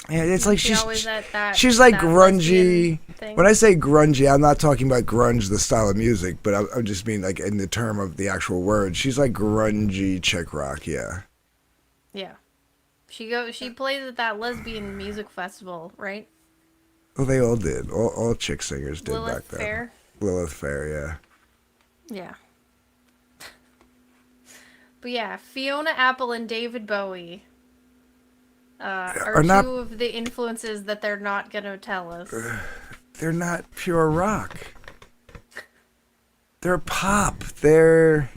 Yeah, it's like she's always at she's like that grungy. thing? When I say grungy, I'm not talking about grunge, the style of music, but I just mean like in the term of the actual word. She's like grungy chick rock, yeah. Yeah. She plays at that lesbian music festival, right? Well, they all did. All chick singers did Lilith back then. Fair? Lilith Fair, yeah. Yeah. But yeah, Fiona Apple and David Bowie are not- two of the influences that they're not going to tell us. They're not pure rock. They're pop. They're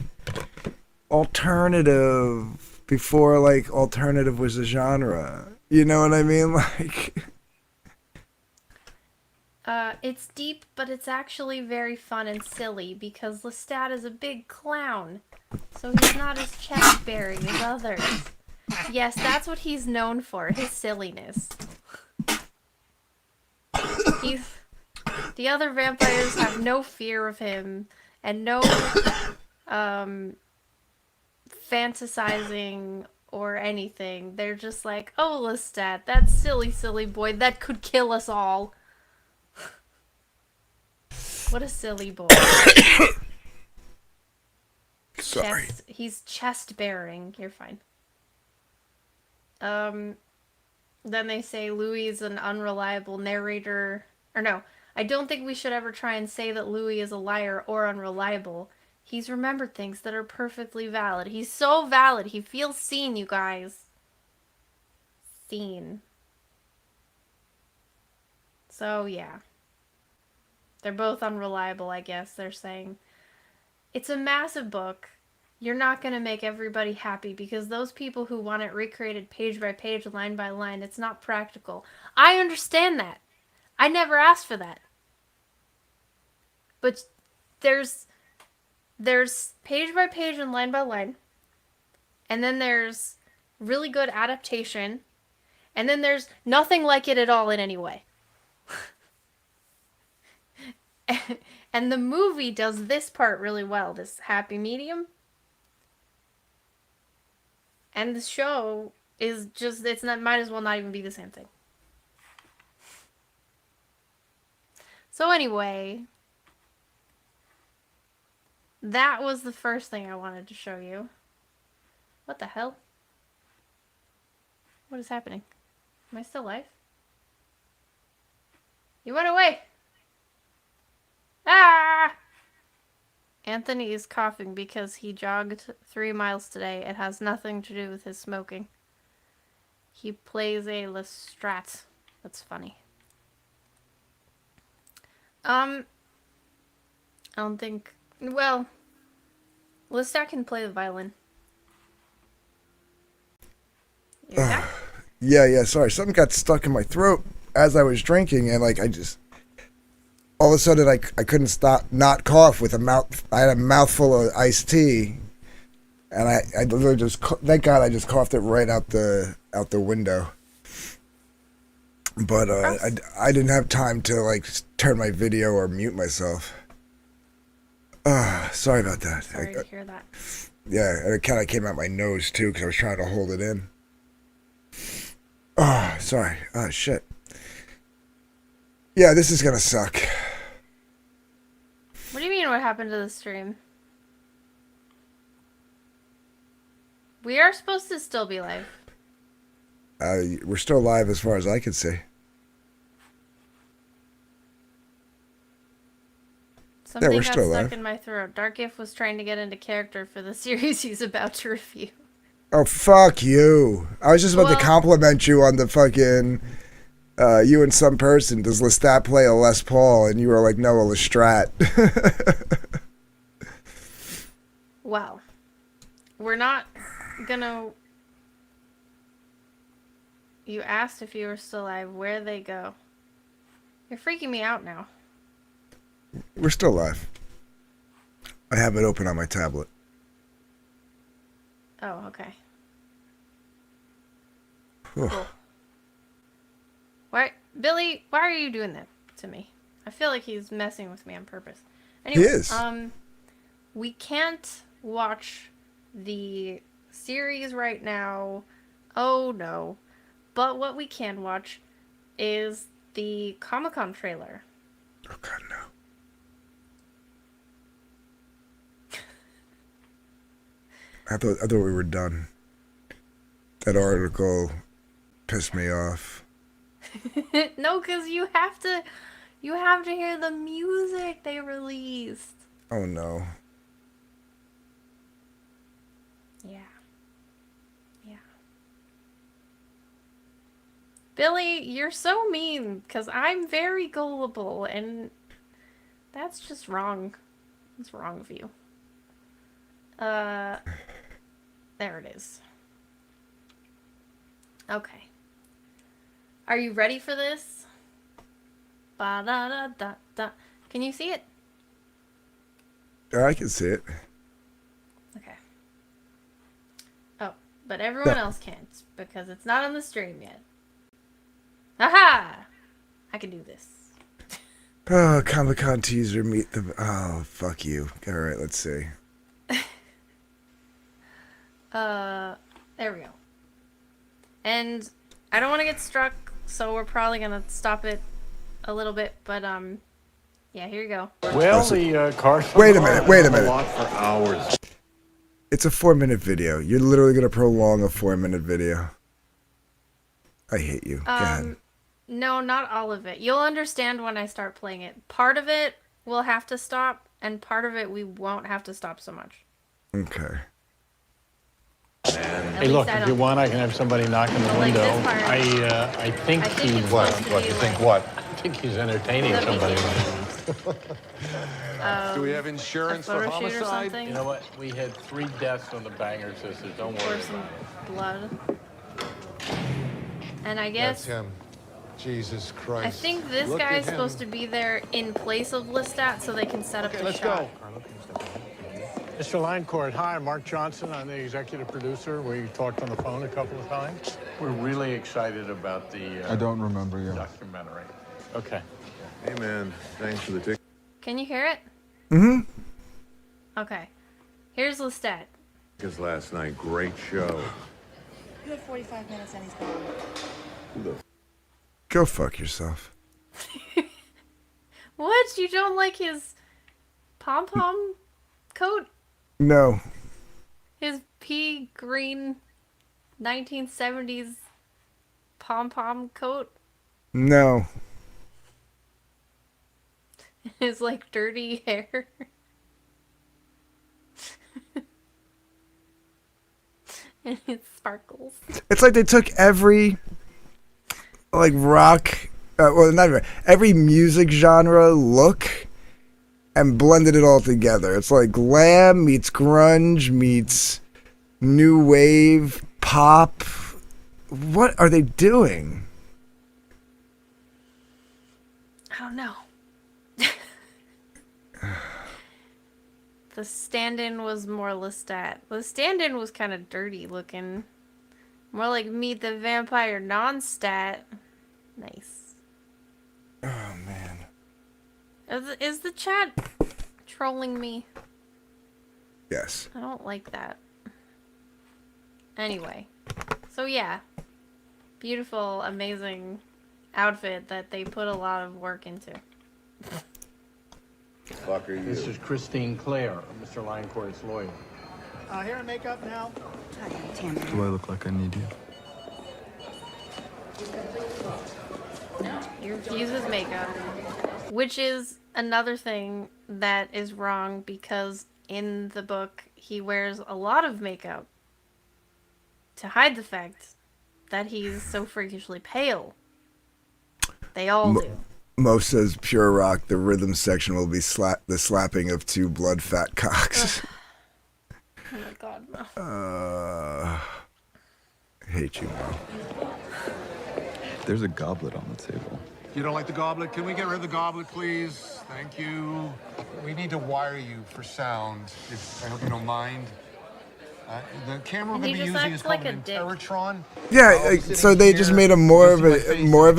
alternative before like alternative was a genre. You know what I mean? Like It's deep, but it's actually very fun and silly because Lestat is a big clown. So he's not as Chadberry as others. Yes, that's what he's known for, his silliness. He's... The other vampires have no fear of him, and no, fantasizing or anything. They're just like, oh, Lestat, that silly, silly boy, that could kill us all. What a silly boy. Sorry. He's chest-bearing. You're fine. Then they say Louis is an unreliable narrator. Or no, I don't think we should ever try and say that Louis is a liar or unreliable. He's remembered things that are perfectly valid. He's so valid. He feels seen, you guys. Seen. So, yeah. They're both unreliable, I guess. They're saying, it's a massive book. You're not going to make everybody happy because those people who want it recreated page by page, line by line, it's not practical. I understand that. I never asked for that. But there's page by page and line by line. And then there's really good adaptation. And then there's nothing like it at all in any way. And the movie does this part really well, this happy medium. And the show is just, it's not, might as well not even be the same thing. So anyway, that was the first thing I wanted to show you. What the hell? What is happening? Am I still alive? You went away! Ah! Anthony is coughing because he jogged 3 miles today. It has nothing to do with his smoking. He plays a Lestat. That's funny. I don't think... Well, Lestat can play the violin. You back? Yeah, sorry. Something got stuck in my throat as I was drinking, and, like, all of a sudden, I couldn't stop not cough with I had a mouthful of iced tea, and I literally just, thank God I just coughed it right out the window. But I didn't have time to, like, turn my video or mute myself. Sorry about that. Sorry to hear that. Yeah, and it kind of came out my nose, too, because I was trying to hold it in. Sorry. Shit. Yeah, this is gonna suck. What do you mean, what happened to the stream? We are supposed to still be live. We're still live as far as I can see. Something we're got still stuck live. in my throat. Darkif was trying to get into character for the series he's about to review. Oh, fuck you. I was just about to compliment you on the fucking... you and some person, does Lestat play a Les Paul? And you were like, no, a Lestrat. Well, we're not gonna... You asked if you were still alive. Where'd they go? You're freaking me out now. We're still live. I have it open on my tablet. Oh, okay. Whew. Cool. Why, Billy, why are you doing that to me? I feel like he's messing with me on purpose. Anyway, He is. We can't watch the series right now. Oh, no. But what we can watch is the Comic-Con trailer. Oh, God, no. I thought we were done. That article pissed me off. No, because you have to hear the music they released. Oh, no. Yeah. Billy, you're so mean, because I'm very gullible, and that's just wrong. It's wrong of you. There it is. Okay. Are you ready for this? Ba-da-da-da-da. Can you see it? Yeah, I can see it. Okay. Oh, but everyone else can't because it's not on the stream yet. Aha! I can do this. Oh, Comic-Con teaser, meet the... Oh, fuck you. All right, let's see. There we go. And I don't want to get struck, so we're probably gonna stop it a little bit, but yeah, here you go. Well, the car. Wait a minute, wait a minute. Walk for hours. It's a 4-minute video. You're literally going to prolong a 4-minute video. I hate you. Go ahead. No, not all of it. You'll understand when I start playing it. Part of it we'll have to stop, and part of it we won't have to stop so much. Okay. Hey, look, if you want, I can have somebody knock on the Like window. this part, I think he's it's supposed to be like what? I think he's entertaining the somebody. Do we have insurance a for photo shoot or homicide? something. You know what? We had 3 deaths on the Banger Sisters. Don't Pour worry some about it. blood. And I That's guess him. Jesus Christ. I think this Look guy at is him. supposed to be there in place of Lestat so they can set up Okay, the let's shot. go. Mr. Linecourt, hi, I'm Mark Johnson. I'm the executive producer. We talked on the phone a couple of times. We're really excited about the I don't remember you. documentary. Okay. Hey, man. Thanks for the ticket. Can you hear it? Mm-hmm. Okay. Here's Lestat. Because last night, great show. You had 45 minutes and he's gone. Go fuck yourself. What? You don't like his pom-pom coat? No. His pea green 1970s pom-pom coat? No. His, like, dirty hair? And it sparkles. It's like they took every, like, rock, well, not even, every music genre look and blended it all together. It's like glam meets grunge meets new wave, pop. What are they doing? I don't know. The stand-in was more Lestat. The stand-in was kind of dirty looking. More like Meet the Vampire non-stat. Nice. Oh, man. Is the chat trolling me? Yes. I don't like that. Anyway. So yeah. Beautiful, amazing outfit that they put a lot of work into. Fuck are you? This is Christine Clare, Mr. Linecourt's lawyer. Hair and makeup now. Do I look like I need you? He refuses makeup. Which is another thing that is wrong because in the book he wears a lot of makeup to hide the fact that he's so freakishly pale. They all do. Mo says pure rock. The rhythm section will be the slapping of 2 blood fat cocks. Oh my god, no. I hate you, Mo. There's a goblet on the table. You don't like the goblet? Can we get rid of the goblet, please? Thank you. We need to wire you for sound, if I hope you don't mind. The camera we're And he going to be just using acts is like called a an dick. Teratron. Yeah, like, so they just made him more of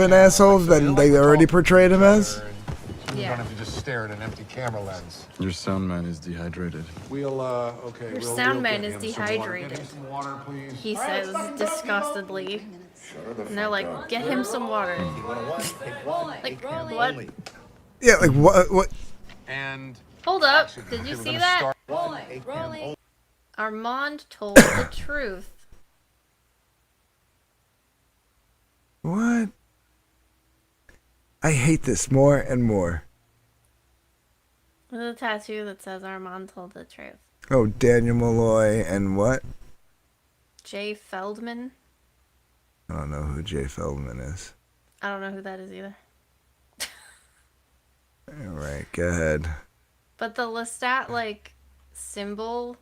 an asshole than they already portrayed him as. You Yeah. don't have to just stare at an empty camera lens. Your sound man is dehydrated. We'll, okay. Your we'll sound get man is him some water. Get dehydrated. him some water, please. He says disgustedly. And they're like, get him some water. Like, what? Yeah, like what? And Hold up. Did you we're see gonna that? start- Rolling. Armand told the truth. What? I hate this more and more. There's a tattoo that says Armand told the truth. Oh, Daniel Malloy and what? Jay Feldman. I don't know who Jay Feldman is. I don't know who that is either. All right, go ahead. But the Lestat, like, symbol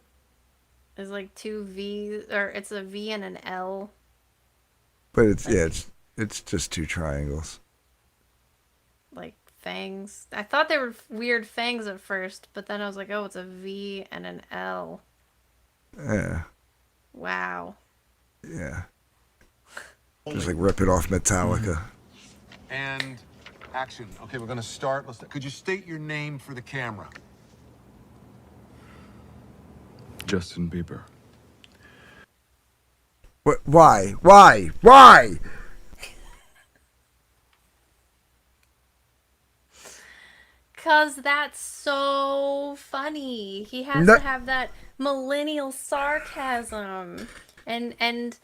is like 2 V's, or it's a V and an L. But it's just 2 triangles. Like, fangs. I thought they were weird fangs at first, but then I was like, oh, it's a V and an L. Yeah. Wow. Yeah. Just like rip it off Metallica. And action. Okay, we're gonna start. Could you state your name for the camera? Justin Bieber. What? Why? Why? Why? Cause that's so funny. He has to have that millennial sarcasm. And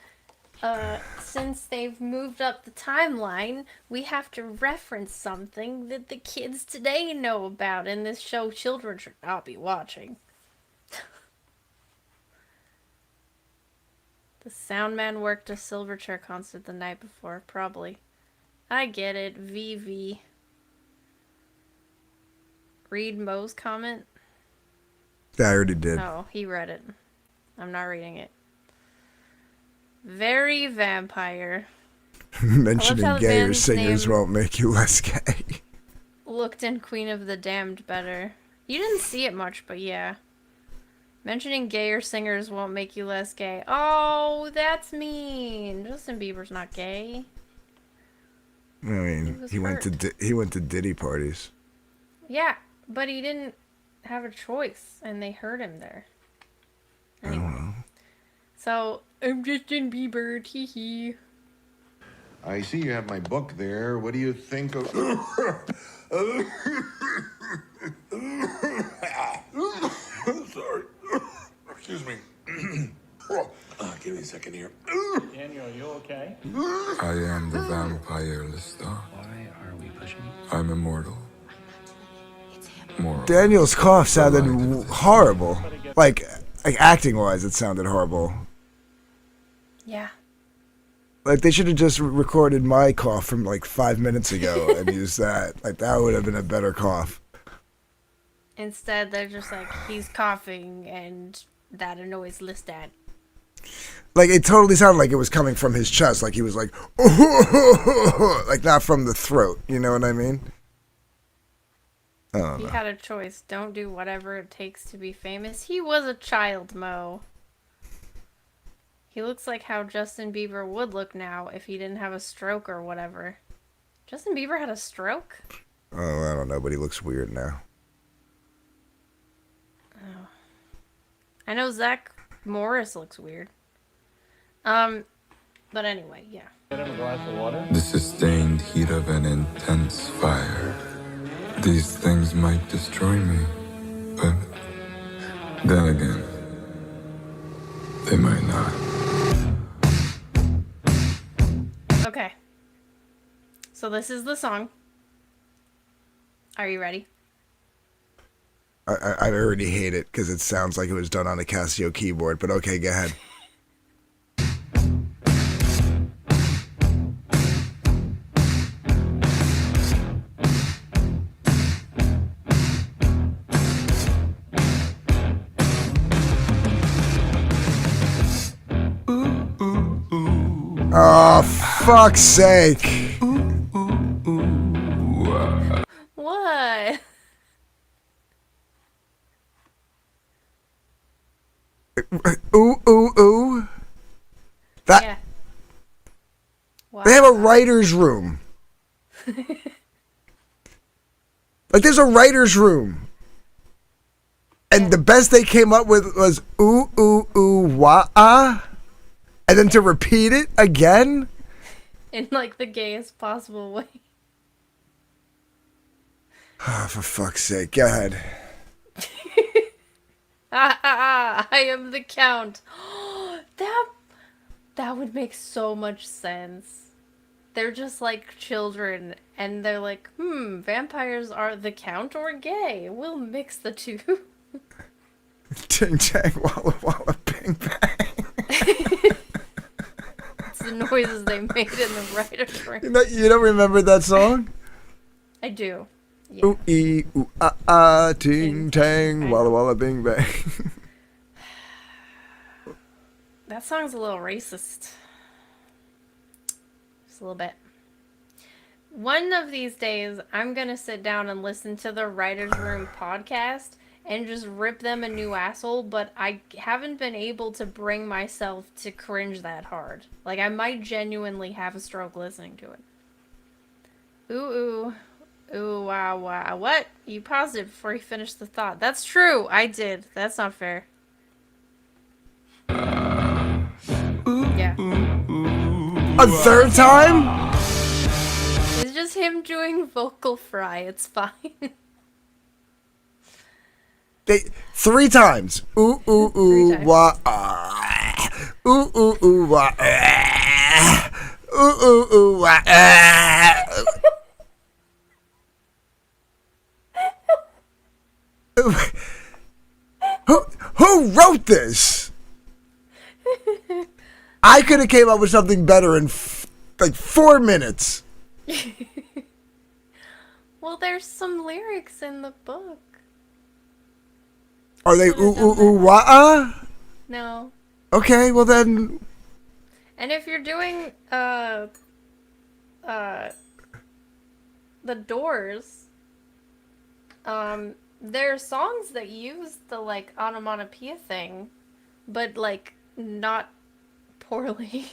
since they've moved up the timeline, we have to reference something that the kids today know about in this show children should not be watching. The sound man worked a Silverchair concert the night before, probably. I get it, VV. Read Mo's comment? Yeah, I already did. Oh, he read it. I'm not reading it. Very vampire. Mentioning gayer singers won't make you less gay. Looked in Queen of the Damned better. You didn't see it much, but yeah. Mentioning gayer singers won't make you less gay. Oh, that's mean. Justin Bieber's not gay. I mean, he went to Diddy parties. Yeah, but he didn't have a choice, and they heard him there. Anyway. I don't know. So, I'm Justin Bieber, tee-hee. I see you have my book there. What do you think of... Sorry. Excuse me. Give me a second here. Daniel, are you okay? I am the vampire, Lister. Why are we pushing? I'm immortal. Moral. Daniel's cough sounded horrible. Like acting-wise, it sounded horrible. Yeah. Like, they should have just recorded my cough from, like, 5 minutes ago and used that. Like, that would have been a better cough. Instead, they're just like, he's coughing, and that annoys Lestat. Like, it totally sounded like it was coming from his chest. Like, he was like, like, not from the throat. You know what I mean? I don't know. He had a choice. Don't do whatever it takes to be famous. He was a child, Mo. He looks like how Justin Bieber would look now if he didn't have a stroke or whatever. Justin Bieber had a stroke? Oh, I don't know, but he looks weird now. Oh. I know Zach Morris looks weird. But anyway, yeah. Get him a glass of water? The sustained heat of an intense fire. These things might destroy me, but then again, they might not. Okay. So this is the song. Are you ready? I already hate it because it sounds like it was done on a Casio keyboard, but okay, go ahead. Oh, fuck's sake. What? Ooh, ooh, ooh. That. Yeah. Wow. They have a writer's room. Like, there's a writer's room. And the best they came up with was ooh, ooh, ooh, wah. And then to repeat it again? In, like, the gayest possible way. Oh, for fuck's sake. Go ahead. I am the Count. That would make so much sense. They're just like children, and they're like, vampires are the Count or gay. We'll mix the two. Ting tang, walla walla, bang bang. It's the noises they made in the writer's room. You don't remember that song? I do. Yeah. Ooh ee, ooh ah, ting tang, walla walla, bing bang. That song's a little racist. Just a little bit. One of these days, I'm gonna sit down and listen to the Writer's Room podcast, and just rip them a new asshole, but I haven't been able to bring myself to cringe that hard. Like, I might genuinely have a stroke listening to it. Ooh, ooh. Ooh, wow, wow. What? You paused it before you finished the thought. That's true. I did. That's not fair. Yeah. A third time? It's just him doing vocal fry. It's fine. 3 times. Ooh, ooh, ooh, wah, ah. Ooh, ooh, ooh, wah, ah. Ooh, ooh, ooh, wah, ah. Who wrote this? I could have came up with something better in like 4 minutes. Well, there's some lyrics in the book. Are they ooh ooh ooh wah ah? No. Okay, well then. And if you're doing the Doors, there are songs that use the like onomatopoeia thing, but like not poorly.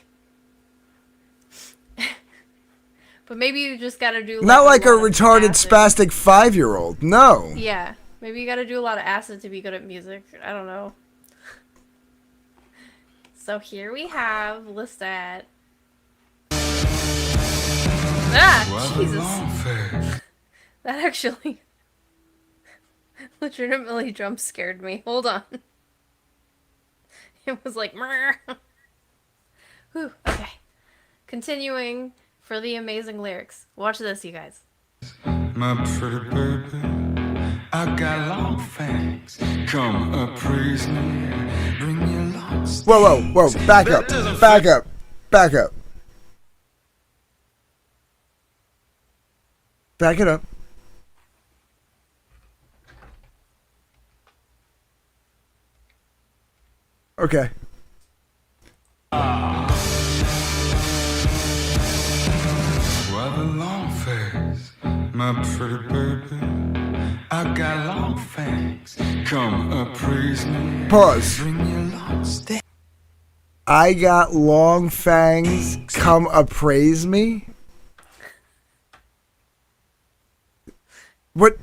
But maybe you just gotta do like, Not like a retarded spastic 5-year-old. No. Yeah, maybe you gotta do a lot of acid to be good at music. I don't know. So here we have Lestat. Ah, Jesus. That actually legitimately jump scared me. Hold on. It was like, Mrr. Whew, okay. Continuing for the amazing lyrics. Watch this, you guys. My pretty baby, I got long fangs. Come appraise me, bring your long sticks. Whoa, whoa, whoa. Back up. Back up. Back up. Back it up. Okay. Why the long face, my pretty baby? I got long fangs. Come appraise me. Pause. Bring your long sticks. I got long fangs. Come appraise me. What?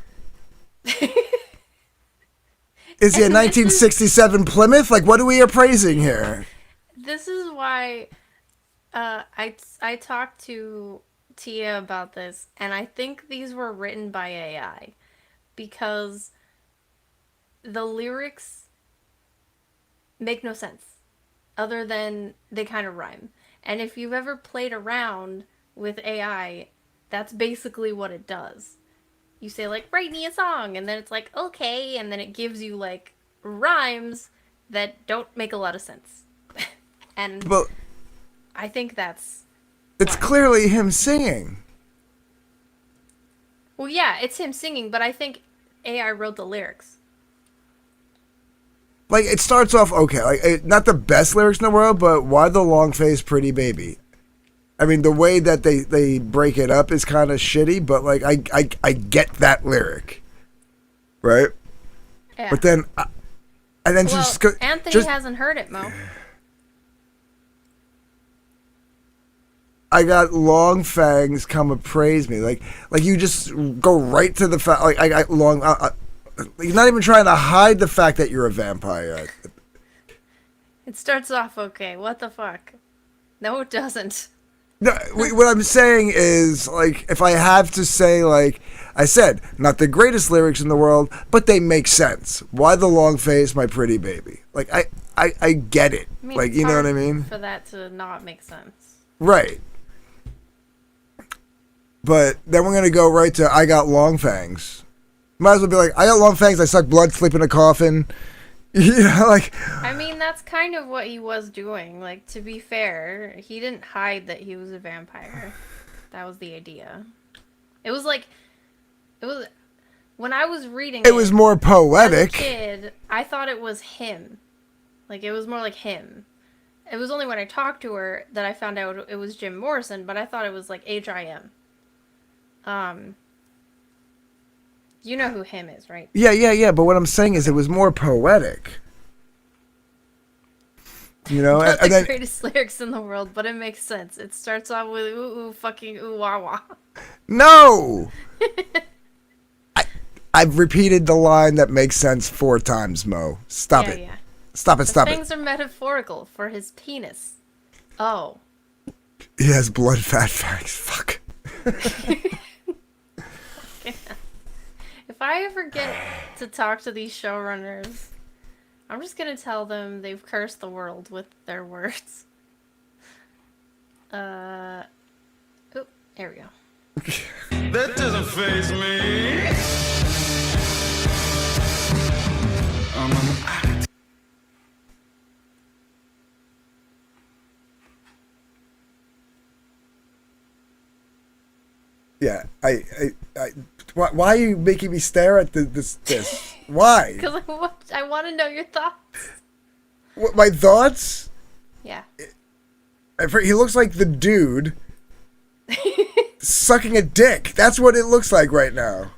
Is he a 1967 Plymouth? Like, what are we appraising here? This is why I talked to Tia about this, and I think these were written by AI because the lyrics make no sense other than they kind of rhyme. And if you've ever played around with AI, that's basically what it does. You say, like, write me a song, and then it's like, okay, and then it gives you, like, rhymes that don't make a lot of sense. And But I think that's... it's clearly him singing. Well, yeah, it's him singing, but I think AI wrote the lyrics. Like, it starts off okay. Like, not the best lyrics in the world, but why the long face pretty baby? I mean, the way that they break it up is kind of shitty, but, like, I get that lyric. Right? Yeah. But then... and then well, just... Anthony hasn't heard it, Mo. I got long fangs, come appraise me. Like you just go right to the fact. Like, I got long... you're not even trying to hide the fact that you're a vampire. It starts off okay. What the fuck? No, it doesn't. No, what I'm saying is, like, if I have to say, like I said, not the greatest lyrics in the world, but they make sense. Why the long face, my pretty baby? Like, I get it. I mean, like, you know what I mean? For that to not make sense. Right. But then we're going to go right to I got long fangs. Might as well be like, I got long fangs, I suck blood, sleep in a coffin. You know, like... I mean, that's kind of what he was doing. Like, to be fair, he didn't hide that he was a vampire. That was the idea. It was like... It was... When I was reading it was more poetic. As a kid, I thought it was him. Like, it was more like him. It was only when I talked to her that I found out it was Jim Morrison, but I thought it was like H.I.M. You know who him is, right? Yeah. But what I'm saying is, it was more poetic. You know, Not and the then greatest lyrics in the world, but it makes sense. It starts off with ooh ooh fucking ooh wah wah. no. I've repeated the line that makes sense 4 times, Mo. Stop it. Yeah. Stop it. The Stop it. things are metaphorical for his penis. Oh. He has blood fat facts. Fuck. If I ever get to talk to these showrunners, I'm just gonna tell them they've cursed the world with their words. Oh, there we go. That doesn't faze me. I'm an actor. Yeah, why are you making me stare at this? Why? Because I want to know your thoughts. What, my thoughts? Yeah. He looks like the dude sucking a dick. That's what it looks like right now.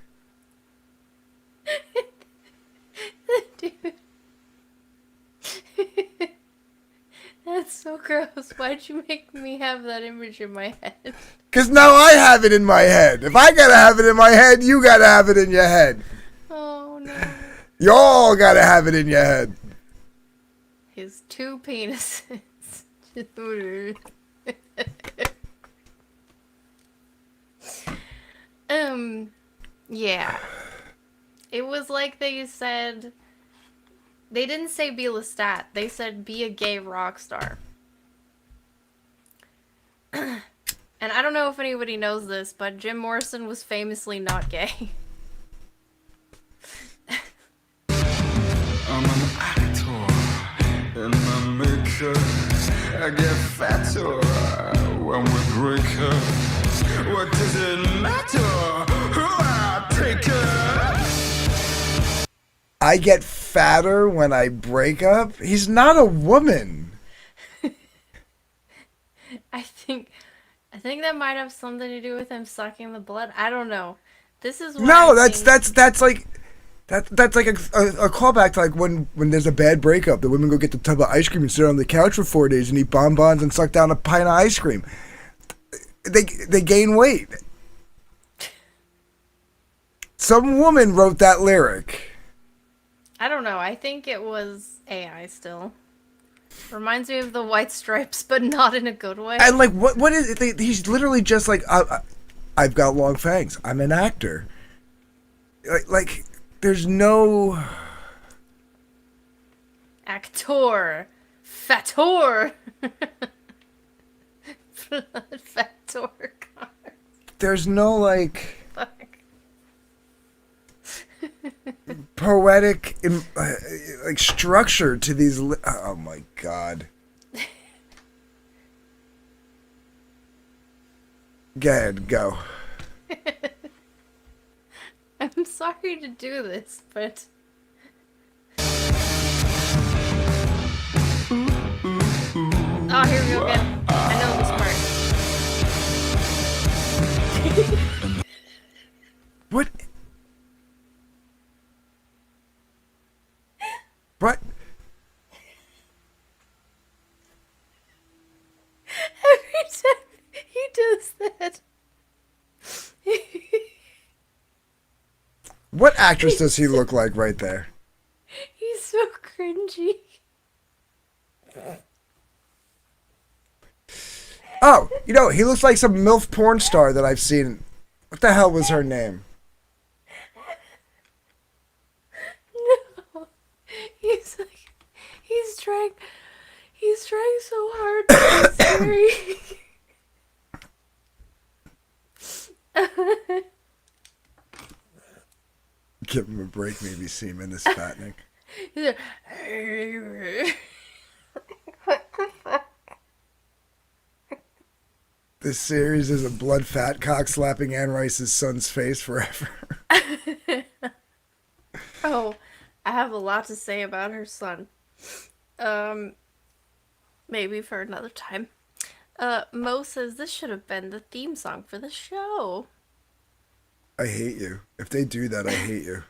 Dude. That's so gross. Why'd you make me have that image in my head? Because now I have it in my head. If I gotta have it in my head, you gotta have it in your head. Oh no. You all gotta have it in your head. His 2 penises. Yeah. It was like they said... They didn't say be Lestat. They said be a gay rock star. And I don't know if anybody knows this, but Jim Morrison was famously not gay. I'm an actor in my makeup. I get fatter when we break up. What does it matter who I take up? I get fatter when I break up? He's not a woman. I think that might have something to do with him sucking the blood. I don't know. This is what No, I that's think. that's like a callback to like when there's a bad breakup, the women go get the tub of ice cream and sit on the couch for 4 days and eat bonbons and suck down a pint of ice cream. They gain weight. Some woman wrote that lyric. I don't know. I think it was AI still. Reminds me of the White Stripes, but not in a good way. And like, what is it? He's literally just like, I've got long fangs. I'm an actor. Like there's no... Actor. Fator. Fator. There's no like... Fuck. poetic like structure to these oh my god. Go ahead, go. I'm sorry to do this, but oh, here we go again. I know this part. What? What? Every time he does that. What actress does he look like right there? He's so cringy. Oh, you know, he looks like some MILF porn star that I've seen. What the hell was her name? No. He's trying so hard to be scary. Give him a break, maybe semen is fattening. This series is a blood fat cock slapping Anne Rice's son's face forever. Oh, I have a lot to say about her son. Maybe for another time. Mo says this should have been the theme song for the show. I hate you. If they do that, I hate you.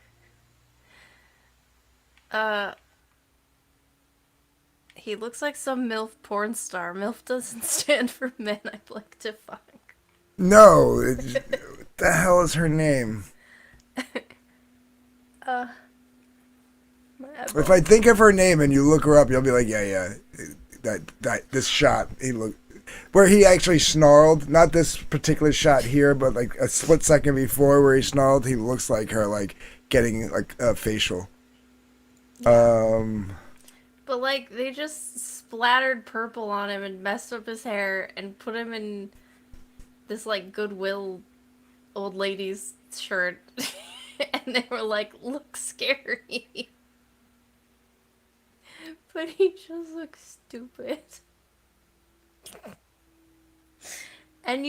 He looks like some MILF porn star. MILF doesn't stand for men I'd like to fuck. No, what the hell is her name? If I think of her name and you look her up, you'll be like, yeah. This shot, where he actually snarled. Not this particular shot here, but like a split second before where he snarled, he looks like her, like getting like a facial. But like they just splattered purple on him and messed up his hair and put him in this like Goodwill old lady's shirt, and they were like, "Look scary," but he just looks stupid. And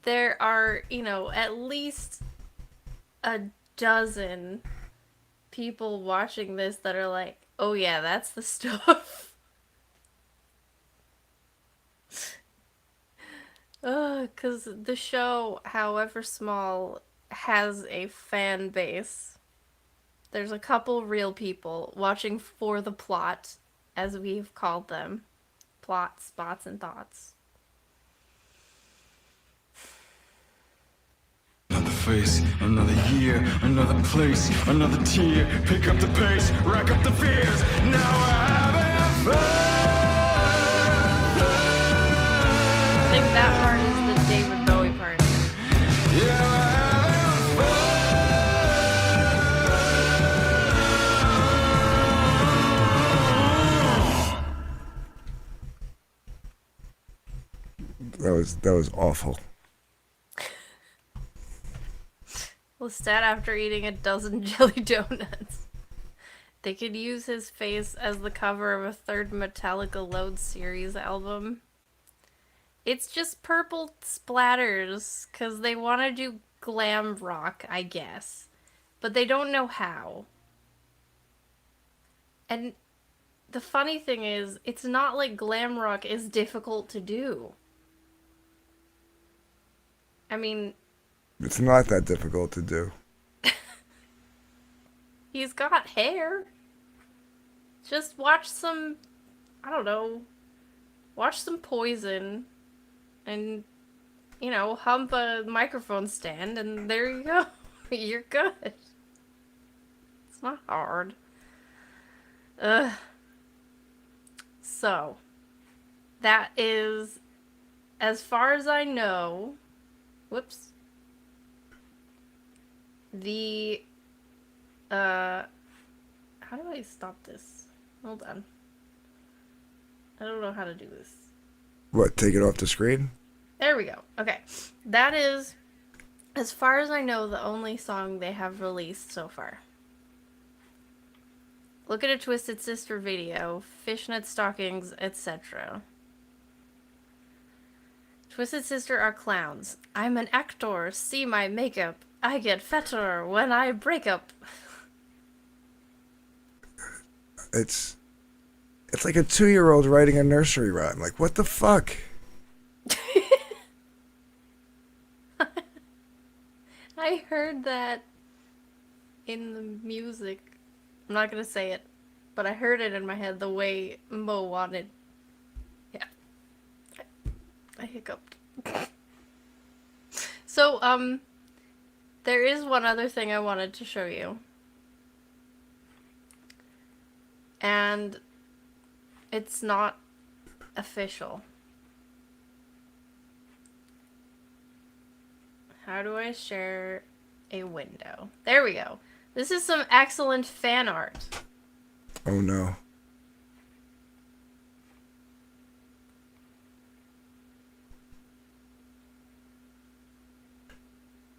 there are, at least a dozen people watching this that are like, oh yeah, that's the stuff. Because the show, however small, has a fan base. There's a couple real people watching for the plot, as we've called them. Plot, spots, and thoughts. Another face, another year, another place, another tear. Pick up the pace, rack up the fears. Now we're having fun. I think that part is the David Bowie part. That was awful. Lestat after eating a dozen jelly donuts. They could use his face as the cover of a third Metallica Load series album. It's just purple splatters, because they want to do glam rock, I guess. But they don't know how. And the funny thing is, it's not like glam rock is difficult to do. I mean... It's not that difficult to do. He's got hair. Just watch some, I don't know, watch some Poison and, hump a microphone stand and there you go. You're good. It's not hard. So, that is, as far as I know, whoops, the, how do I stop this? Hold on. I don't know how to do this. What, take it off the screen? There we go. Okay. That is, as far as I know, the only song they have released so far. Look at a Twisted Sister video, fishnet stockings, etc. Twisted Sister are clowns. I'm an actor. See my makeup. I get fatter when I break up. It's like a 2-year-old writing a nursery rhyme. Like, what the fuck? I heard that in the music. I'm not gonna say it, but I heard it in my head the way Mo wanted. Yeah. I hiccuped. So, there is one other thing I wanted to show you. And it's not official. How do I share a window? There we go. This is some excellent fan art. Oh no.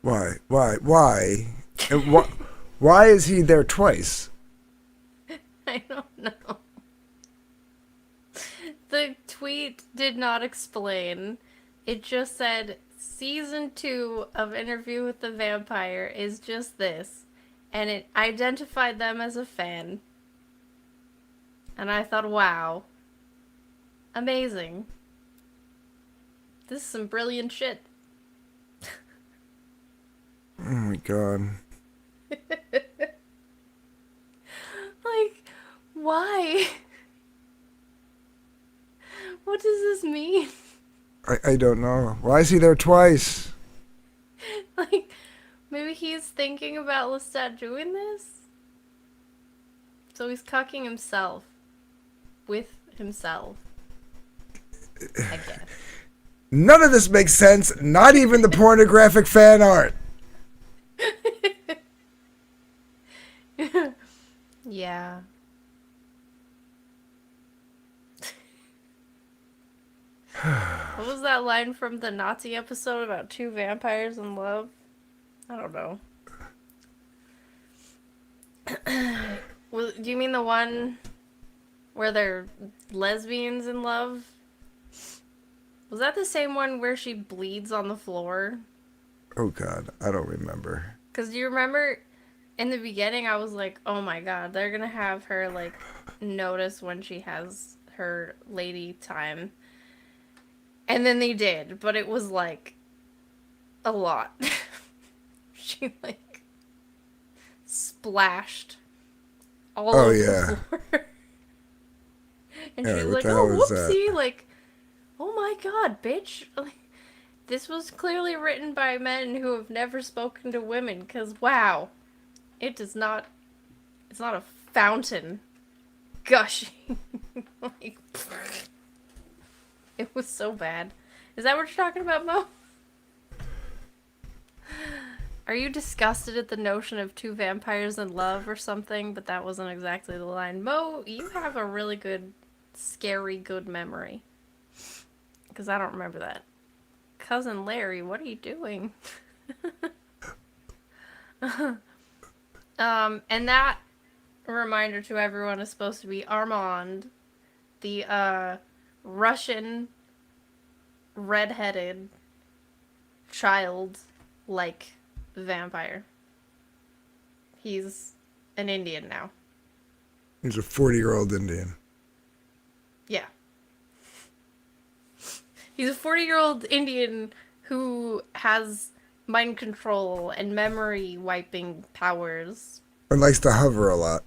Why? And why is he there twice? I don't know. The tweet did not explain. It just said, Season 2 of Interview with the Vampire is just this. And it identified them as a fan. And I thought, wow. Amazing. This is some brilliant shit. Oh my god. Like, why? What does this mean? I don't know. Why is he there twice? Like, maybe he's thinking about Lestat doing this? So he's cucking himself. With himself. I guess. None of this makes sense. Not even the pornographic fan art. Yeah. What was that line from the Nazi episode about two vampires in love? I don't know. Do you mean the one where they're lesbians in love? Was that the same one where she bleeds on the floor? Oh god, I don't remember. Because do you remember in the beginning I was like, oh my god, they're gonna have her like notice when she has her lady time. And then they did, but it was like a lot. She like splashed all over the floor. And she's like, oh, whoopsie, like, oh my god, bitch. Like, this was clearly written by men who have never spoken to women, because wow, it does not, it's not a fountain gushing. Like, it was so bad. Is that what you're talking about, Mo? Are you disgusted at the notion of two vampires in love or something? But that wasn't exactly the line. Mo, you have a really good, scary good memory. Because I don't remember that. Cousin Larry, what are you doing? And that reminder to everyone is supposed to be Armand, the, Russian, redheaded, child-like vampire. He's an Indian now. He's a 40-year-old Indian. Yeah. He's a 40-year-old Indian who has mind control and memory wiping powers. And likes to hover a lot.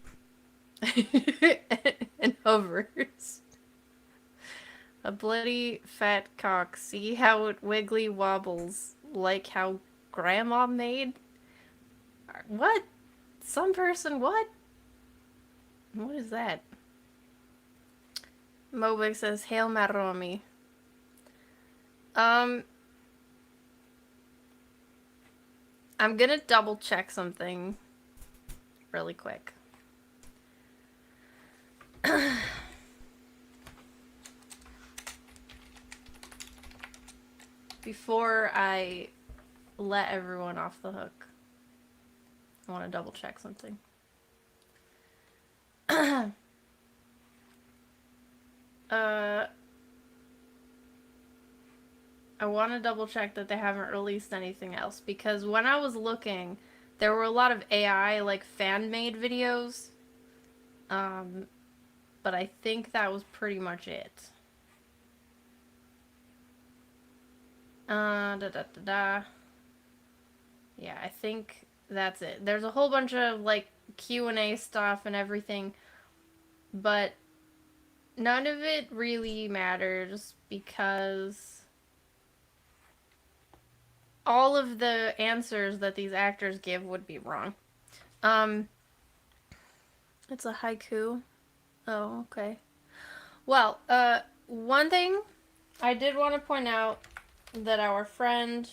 And hovers. A bloody fat cock. See how it wiggly wobbles like how Grandma made? What? Some person what? What is that? Mobik says, Hail Maromi. I'm gonna double check something really quick. Before I let everyone off the hook, I want to double check something. I want to double check that they haven't released anything else, because when I was looking, there were a lot of AI, like, fan-made videos. But I think that was pretty much it. Yeah, I think that's it. There's a whole bunch of, like, Q&A stuff and everything, but none of it really matters because all of the answers that these actors give would be wrong. It's a haiku. Oh, okay. Well, one thing I did want to point out that our friend,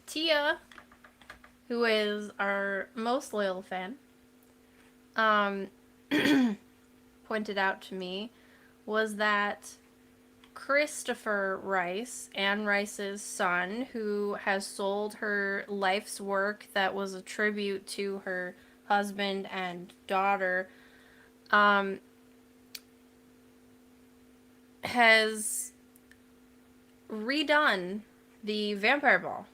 Tia, who is our most loyal fan, pointed out to me was that Christopher Rice, Anne Rice's son, who has sold her life's work that was a tribute to her husband and daughter, has redone the Vampire Ball.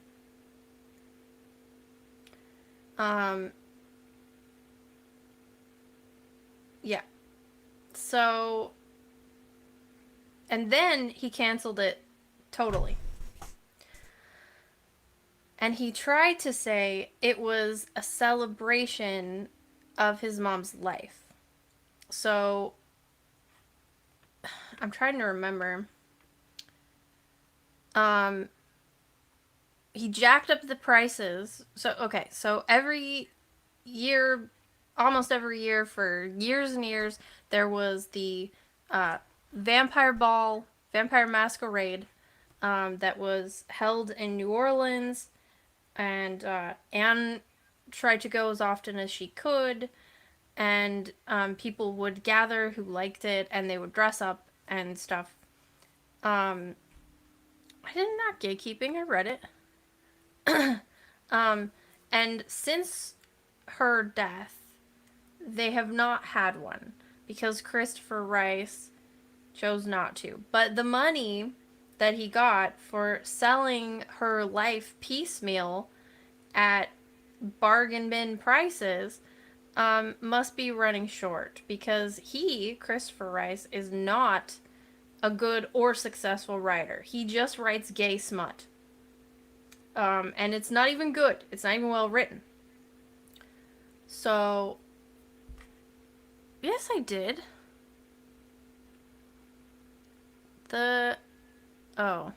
Yeah. So, and then he canceled it totally. And he tried to say it was a celebration of his mom's life. So, I'm trying to remember. He jacked up the prices. So, okay, so every year, almost every year for years and years, there was the Vampire Ball, Vampire Masquerade that was held in New Orleans. And Anne tried to go as often as she could. And people would gather who liked it, and they would dress up and stuff. I did not gatekeeping, I read it. And since her death, they have not had one because Christopher Rice chose not to. But the money that he got for selling her life piecemeal at bargain bin prices must be running short because he, Christopher Rice, is not a good or successful writer. He just writes gay smut. And it's not even good. It's not even well written. So, yes, I did. Oh.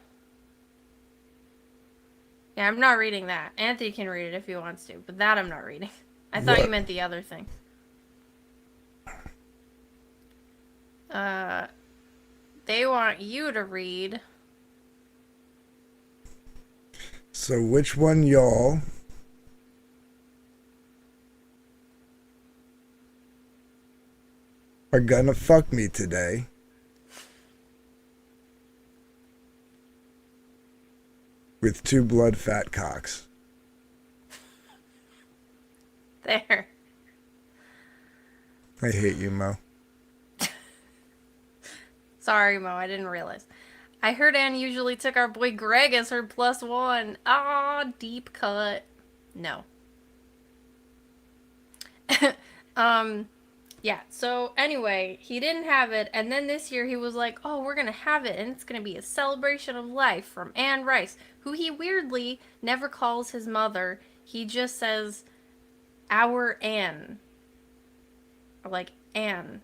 Yeah, I'm not reading that. Anthony can read it if he wants to, but that I'm not reading. I thought you meant the other thing. They want you to read. So which one y'all are gonna fuck me today? With 2 blood fat cocks. There. I hate you, Mo. Sorry, Mo, I didn't realize. I heard Anne usually took our boy Greg as her +1. Ah, deep cut. No. Yeah, so anyway, he didn't have it, and then this year he was like, oh, we're gonna have it, and it's gonna be a celebration of life from Anne Rice, who he weirdly never calls his mother. He just says, our Anne. Or like, Anne.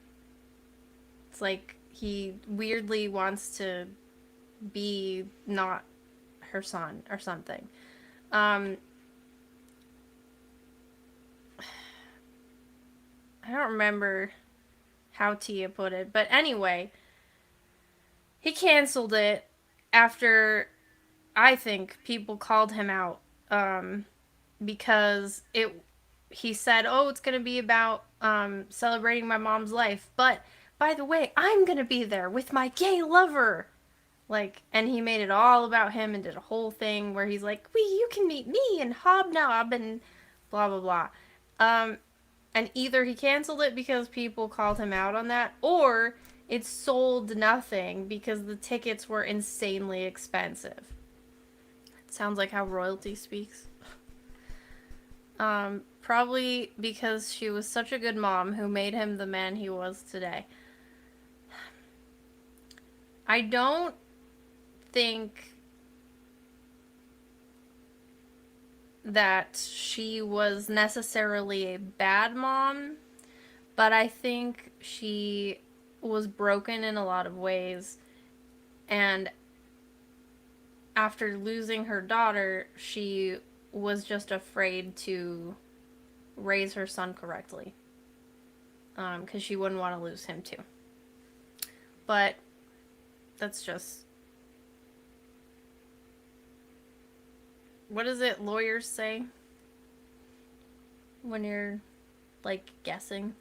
It's like he weirdly wants to be not her son or something. I don't remember how Tia put it, but anyway, he canceled it after I think people called him out because he said, "Oh, it's going to be about celebrating my mom's life, but by the way, I'm going to be there with my gay lover." Like, and he made it all about him and did a whole thing where he's like, you can meet me and hobnob and blah blah blah. And either he canceled it because people called him out on that, or it sold nothing because the tickets were insanely expensive. It sounds like how royalty speaks. Probably because she was such a good mom who made him the man he was today. I don't think that she was necessarily a bad mom, but I think she was broken in a lot of ways, and after losing her daughter, she was just afraid to raise her son correctly, because she wouldn't want to lose him too. But that's just... What does it lawyers say when you're, like, guessing?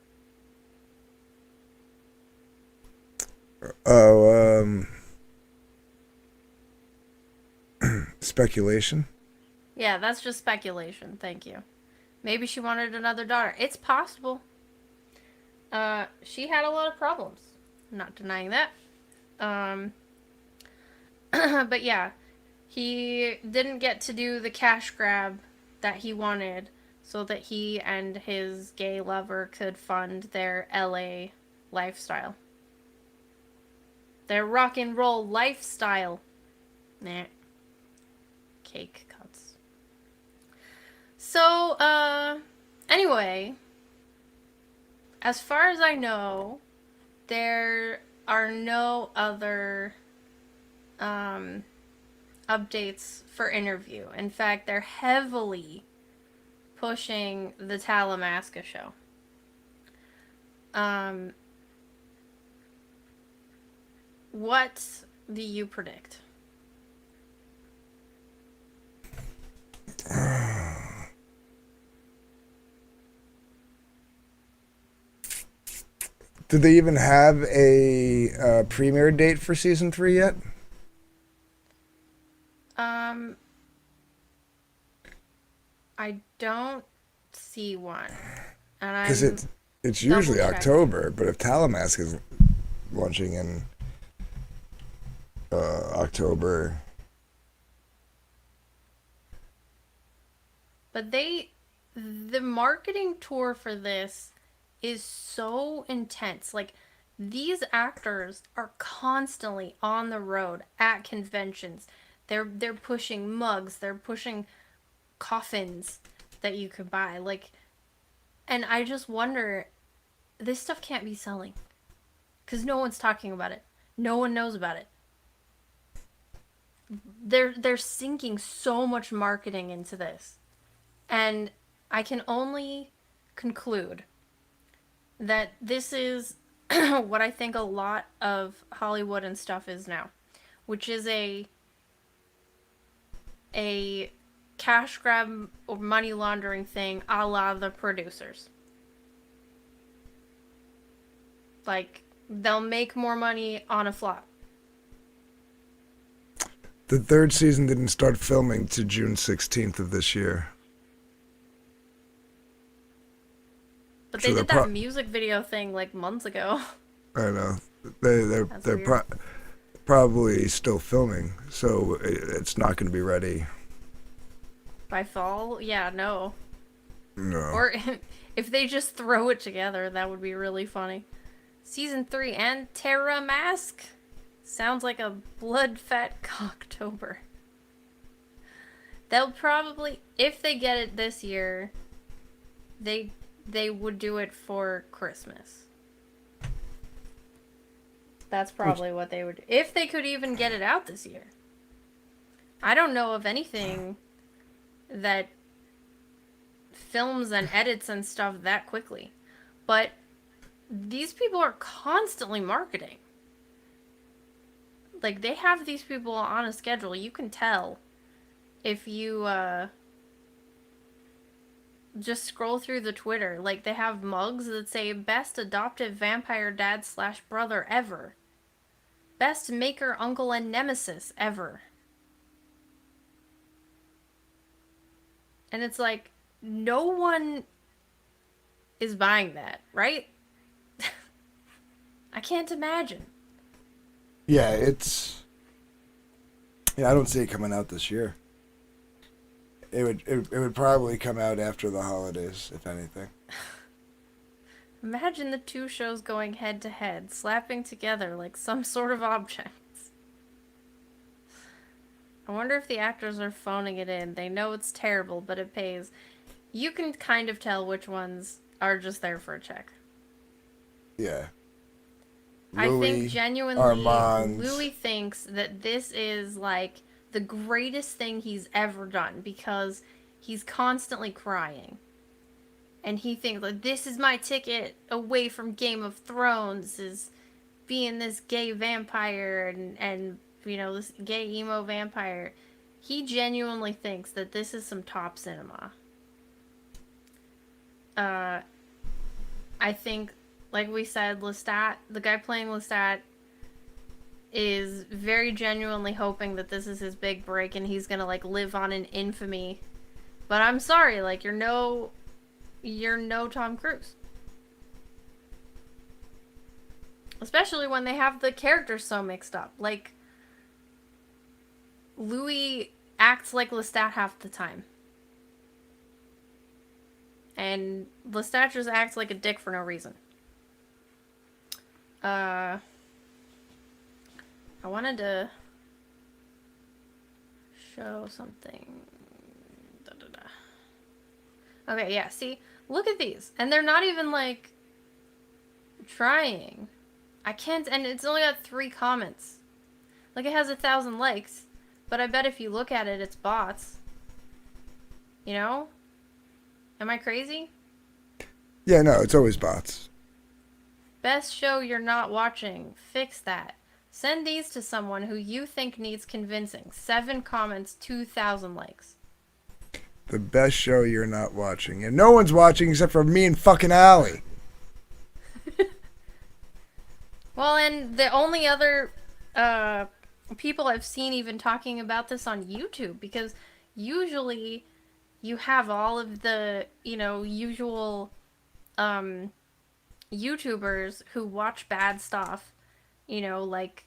Oh, speculation? Yeah, that's just speculation. Thank you. Maybe she wanted another daughter. It's possible. She had a lot of problems. I'm not denying that. But yeah. He didn't get to do the cash grab that he wanted so that he and his gay lover could fund their LA lifestyle. Their rock and roll lifestyle. Nah. Cake cuts. So, anyway, as far as I know, there are no other, updates for interview. In fact, they're heavily pushing the Talamasca show. What do you predict? Did they even have a premiere date for season 3 yet? I don't see one. And Because it's usually October, but if Talamasca is launching in October. But the marketing tour for this is so intense. Like, these actors are constantly on the road at conventions. They're pushing mugs, they're pushing coffins that you could buy. Like, and I just wonder, this stuff can't be selling. Because no one's talking about it. No one knows about it. They're sinking so much marketing into this. And I can only conclude that this is what I think a lot of Hollywood and stuff is now, which is a cash grab or money laundering thing a la the producers. Like, they'll make more money on a flop. The 3rd season didn't start filming to June 16th of this year. But they did that music video thing like months ago. I know. They're probably still filming, so it's not going to be ready. By fall? Yeah, no. No. Or if they just throw it together, that would be really funny. Season 3 and Terra Mask. Sounds like a blood-fat cocktober. They'll probably, if they get it this year, they would do it for Christmas. That's probably what they would do. If they could even get it out this year. I don't know of anything that films and edits and stuff that quickly. But these people are constantly marketing. Like, they have these people on a schedule. You can tell if you just scroll through the Twitter. Like, they have mugs that say best adoptive vampire dad / brother ever. Best maker, uncle, and nemesis ever. And it's like, no one is buying that, right? I can't imagine. Yeah, I don't see it coming out this year. It would probably come out after the holidays, if anything. Imagine the two shows going head to head, slapping together like some sort of objects. I wonder if the actors are phoning it in. They know it's terrible, but it pays. You can kind of tell which ones are just there for a check. Yeah. I think genuinely, Armand. Louis thinks that this is like the greatest thing he's ever done because he's constantly crying. And he thinks, like, this is my ticket away from Game of Thrones, is being this gay vampire and you know, this gay emo vampire. He genuinely thinks that this is some top cinema. I think, like we said, Lestat, the guy playing Lestat, is very genuinely hoping that this is his big break and he's gonna, like, live on in infamy. But I'm sorry, like, you're no Tom Cruise. Especially when they have the characters so mixed up. Like, Louis acts like Lestat half the time. And Lestat just acts like a dick for no reason. I wanted to show something. Okay, yeah, see? Look at these. And they're not even, like, trying. I can't, and it's only got 3 comments. Like, it has 1,000 likes. But I bet if you look at it, it's bots. You know? Am I crazy? Yeah, no, it's always bots. Best show you're not watching. Fix that. Send these to someone who you think needs convincing. 7 comments, 2,000 likes. The best show you're not watching. And no one's watching except for me and fucking Allie. Well, and the only other people I've seen even talking about this on YouTube, because usually you have all of the, you know, usual YouTubers who watch bad stuff, you know, like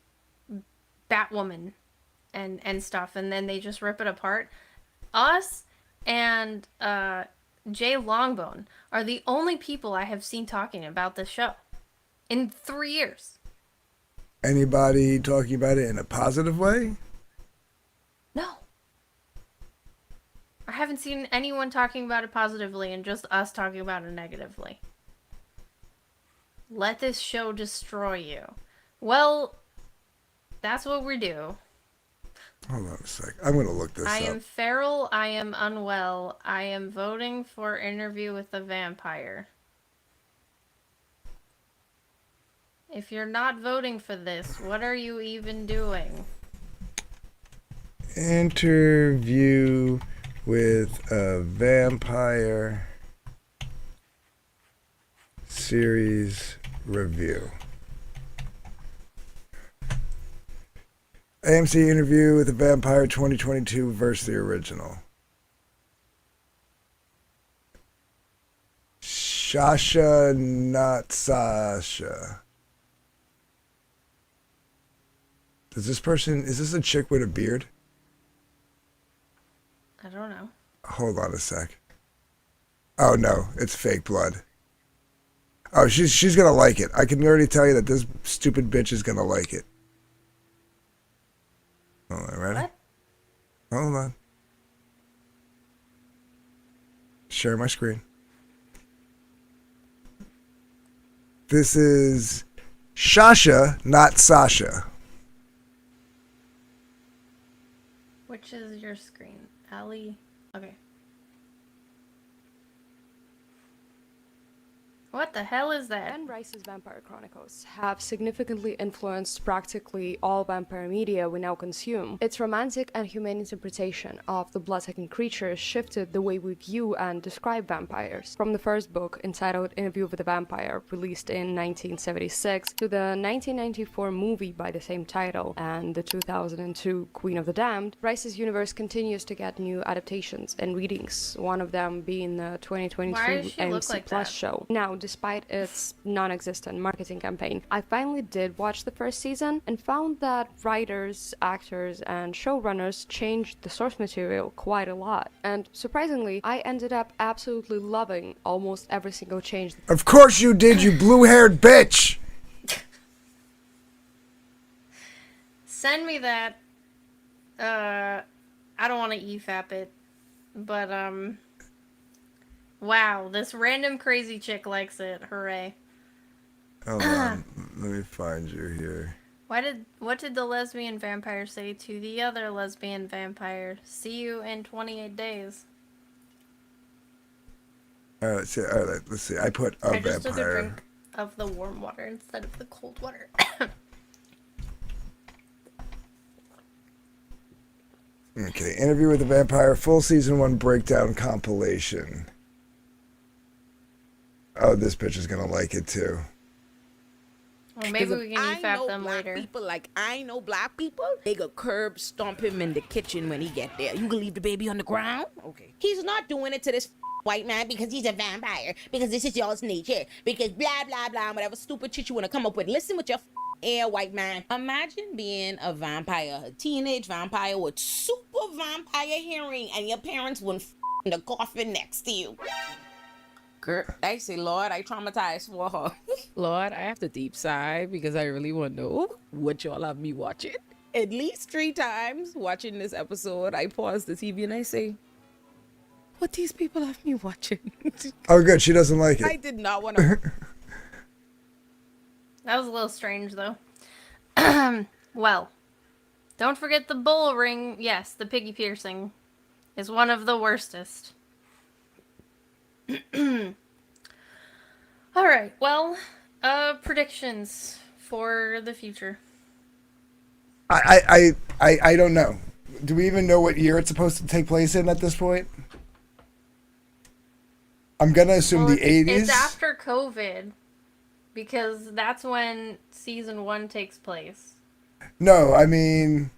Batwoman and stuff, and then they just rip it apart. Us and Jay Longbone are the only people I have seen talking about this show in 3 years. Anybody talking about it in a positive way? No. I haven't seen anyone talking about it positively, and just us talking about it negatively. Let this show destroy you. Well, that's what we do. Hold on a sec. I'm going to look this up. I am feral. I am unwell. I am voting for Interview with the Vampire. If you're not voting for this, what are you even doing? Interview with a Vampire series review. AMC Interview with a Vampire 2022 versus the original. Sasha, not Sasha. Is this a chick with a beard? I don't know. Hold on a sec. Oh no, it's fake blood. Oh, she's gonna like it. I can already tell you that this stupid bitch is gonna like it. Hold on, ready? What? Hold on. Share my screen. This is Sasha, not Sasha. Which is your screen? Allie? Okay. What the hell is that? Anne Rice's Vampire Chronicles have significantly influenced practically all vampire media we now consume. Its romantic and humane interpretation of the blood-sucking creatures shifted the way we view and describe vampires. From the first book, entitled Interview with a Vampire, released in 1976, to the 1994 movie by the same title, and the 2002 Queen of the Damned, Rice's universe continues to get new adaptations and readings, one of them being the 2022 AMC Plus show. Now, despite its non-existent marketing campaign, I finally did watch the first season and found that writers, actors, and showrunners changed the source material quite a lot. And surprisingly, I ended up absolutely loving almost every single change. Of course you did, you blue-haired bitch! Send me that. I don't want to EFAP it, but wow, this random crazy chick likes it. Hooray. Hold on. Let me find you here. What did the lesbian vampire say to the other lesbian vampire? See you in 28 days. Alright, let's see. I put a I just took a vampire. drink of the warm water instead of the cold water. Okay, Interview with the Vampire, full season 1 breakdown compilation. Oh, this bitch is gonna like it too. Well, maybe we can EFAP them later. People like I know black people, they go curb stomp him in the kitchen when he get there. You gonna leave the baby on the ground? Okay. He's not doing it to this white man because he's a vampire, because this is y'all's nature, because blah blah blah, whatever stupid shit you wanna come up with. Listen with your air, white man. Imagine being a vampire, a teenage vampire with super vampire hearing, and your parents wouldn't in the coffin next to you. Girl, I say, Lord, I traumatized for her. Lord, I have to deep sigh because I really want to know what y'all have me watching. At least 3 times watching this episode, I pause the TV and I say, what these people have me watching. Oh, good. She doesn't like it. I did not want to. That was a little strange, though. Well, don't forget the bull ring. Yes, the piggy piercing is one of the worstest. Alright, well, predictions for the future. I don't know. Do we even know what year it's supposed to take place in at this point? I'm gonna assume the 80s. It's after COVID, because that's when season 1 takes place. No, I mean...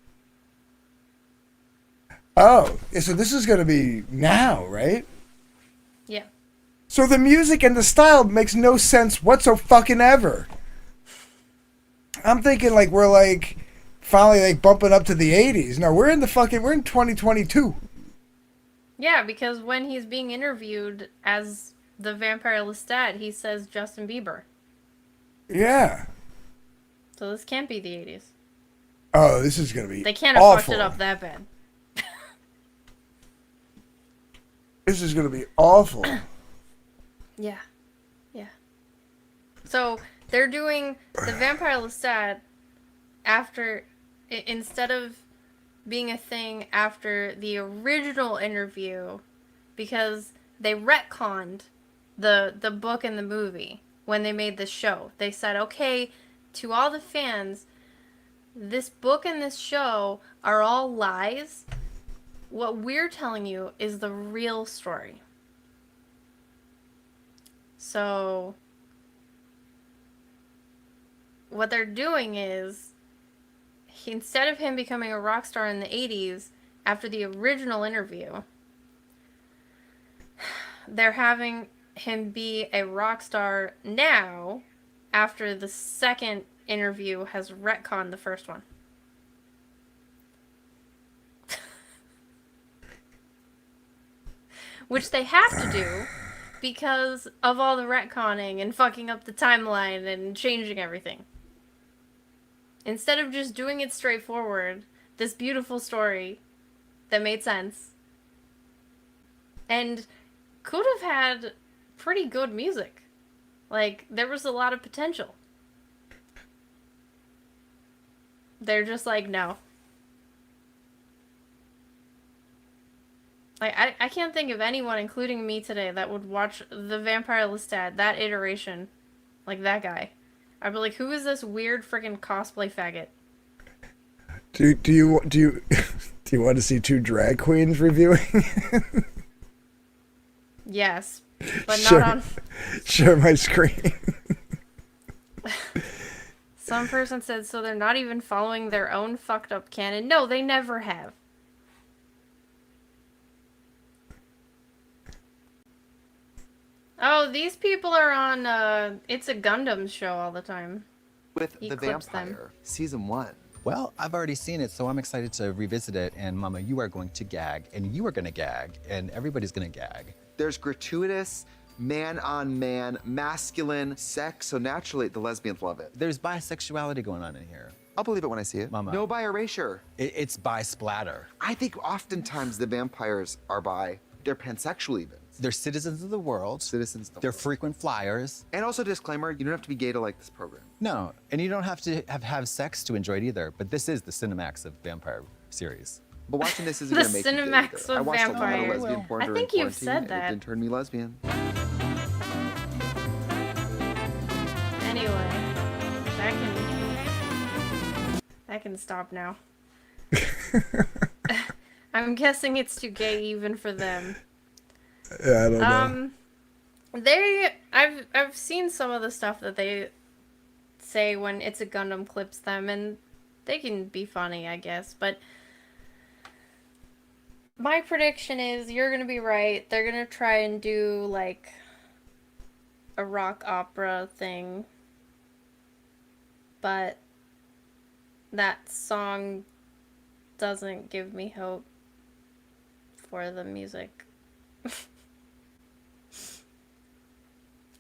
Oh, so this is gonna be now, right? Yeah. So the music and the style makes no sense whatsoever. I'm thinking like we're like finally like bumping up to the 80s. No, we're in 2022. Yeah, because when he's being interviewed as the vampire Lestat, he says Justin Bieber. Yeah. So this can't be the 80s. Oh, this is gonna be They can't have awful. fucked it up that bad. This is gonna be awful. Yeah. Yeah. So they're doing the vampire Lestat after, instead of being a thing after the original interview, because they retconned the book and the movie when they made this show. They said, okay, to all the fans, this book and this show are all lies. What we're telling you is the real story. So what they're doing is, instead of him becoming a rock star in the 80s after the original interview, they're having him be a rock star now after the second interview has retconned the first one. Which they have to do because of all the retconning and fucking up the timeline and changing everything. Instead of just doing it straightforward, this beautiful story that made sense and could have had pretty good music. Like, there was a lot of potential. They're just like, no. Like, I can't think of anyone, including me today, that would watch the Vampire Lestat, that iteration, like that guy. I'd be like, who is this weird freaking cosplay faggot? Do you do you want to see two drag queens reviewing? Yes, but not on. Share my screen. Some person said, so they're not even following their own fucked up canon. No, they never have. Oh, these people are on, It's a Gundam show all the time. With He The clips Vampire, them. Season 1. Well, I've already seen it, so I'm excited to revisit it. And Mama, you are going to gag, and you are going to gag, and everybody's going to gag. There's gratuitous, man-on-man, masculine sex, so naturally the lesbians love it. There's bisexuality going on in here. I'll believe it when I see it. Mama. No bi erasure. It's bi-splatter. I think oftentimes the vampires are bi. They're pansexual even. They're citizens of the world. Citizens of the They're world. frequent flyers. And also disclaimer, you don't have to be gay to like this program. No, and you don't have to have sex to enjoy it either, but this is the Cinemax of vampire series. But watching this isn't The going to make me gay Cinemax either. I of watched a lot of vampire. lesbian porn I during think you've quarantine, said and that. it didn't turn me lesbian. Anyway, that can stop now. I'm guessing it's too gay even for them. Yeah, I don't know. I've seen some of the stuff that they say when It's a Gundam clips them, and they can be funny, I guess, but my prediction is you're gonna be right. They're gonna try and do like a rock opera thing, but that song doesn't give me hope for the music.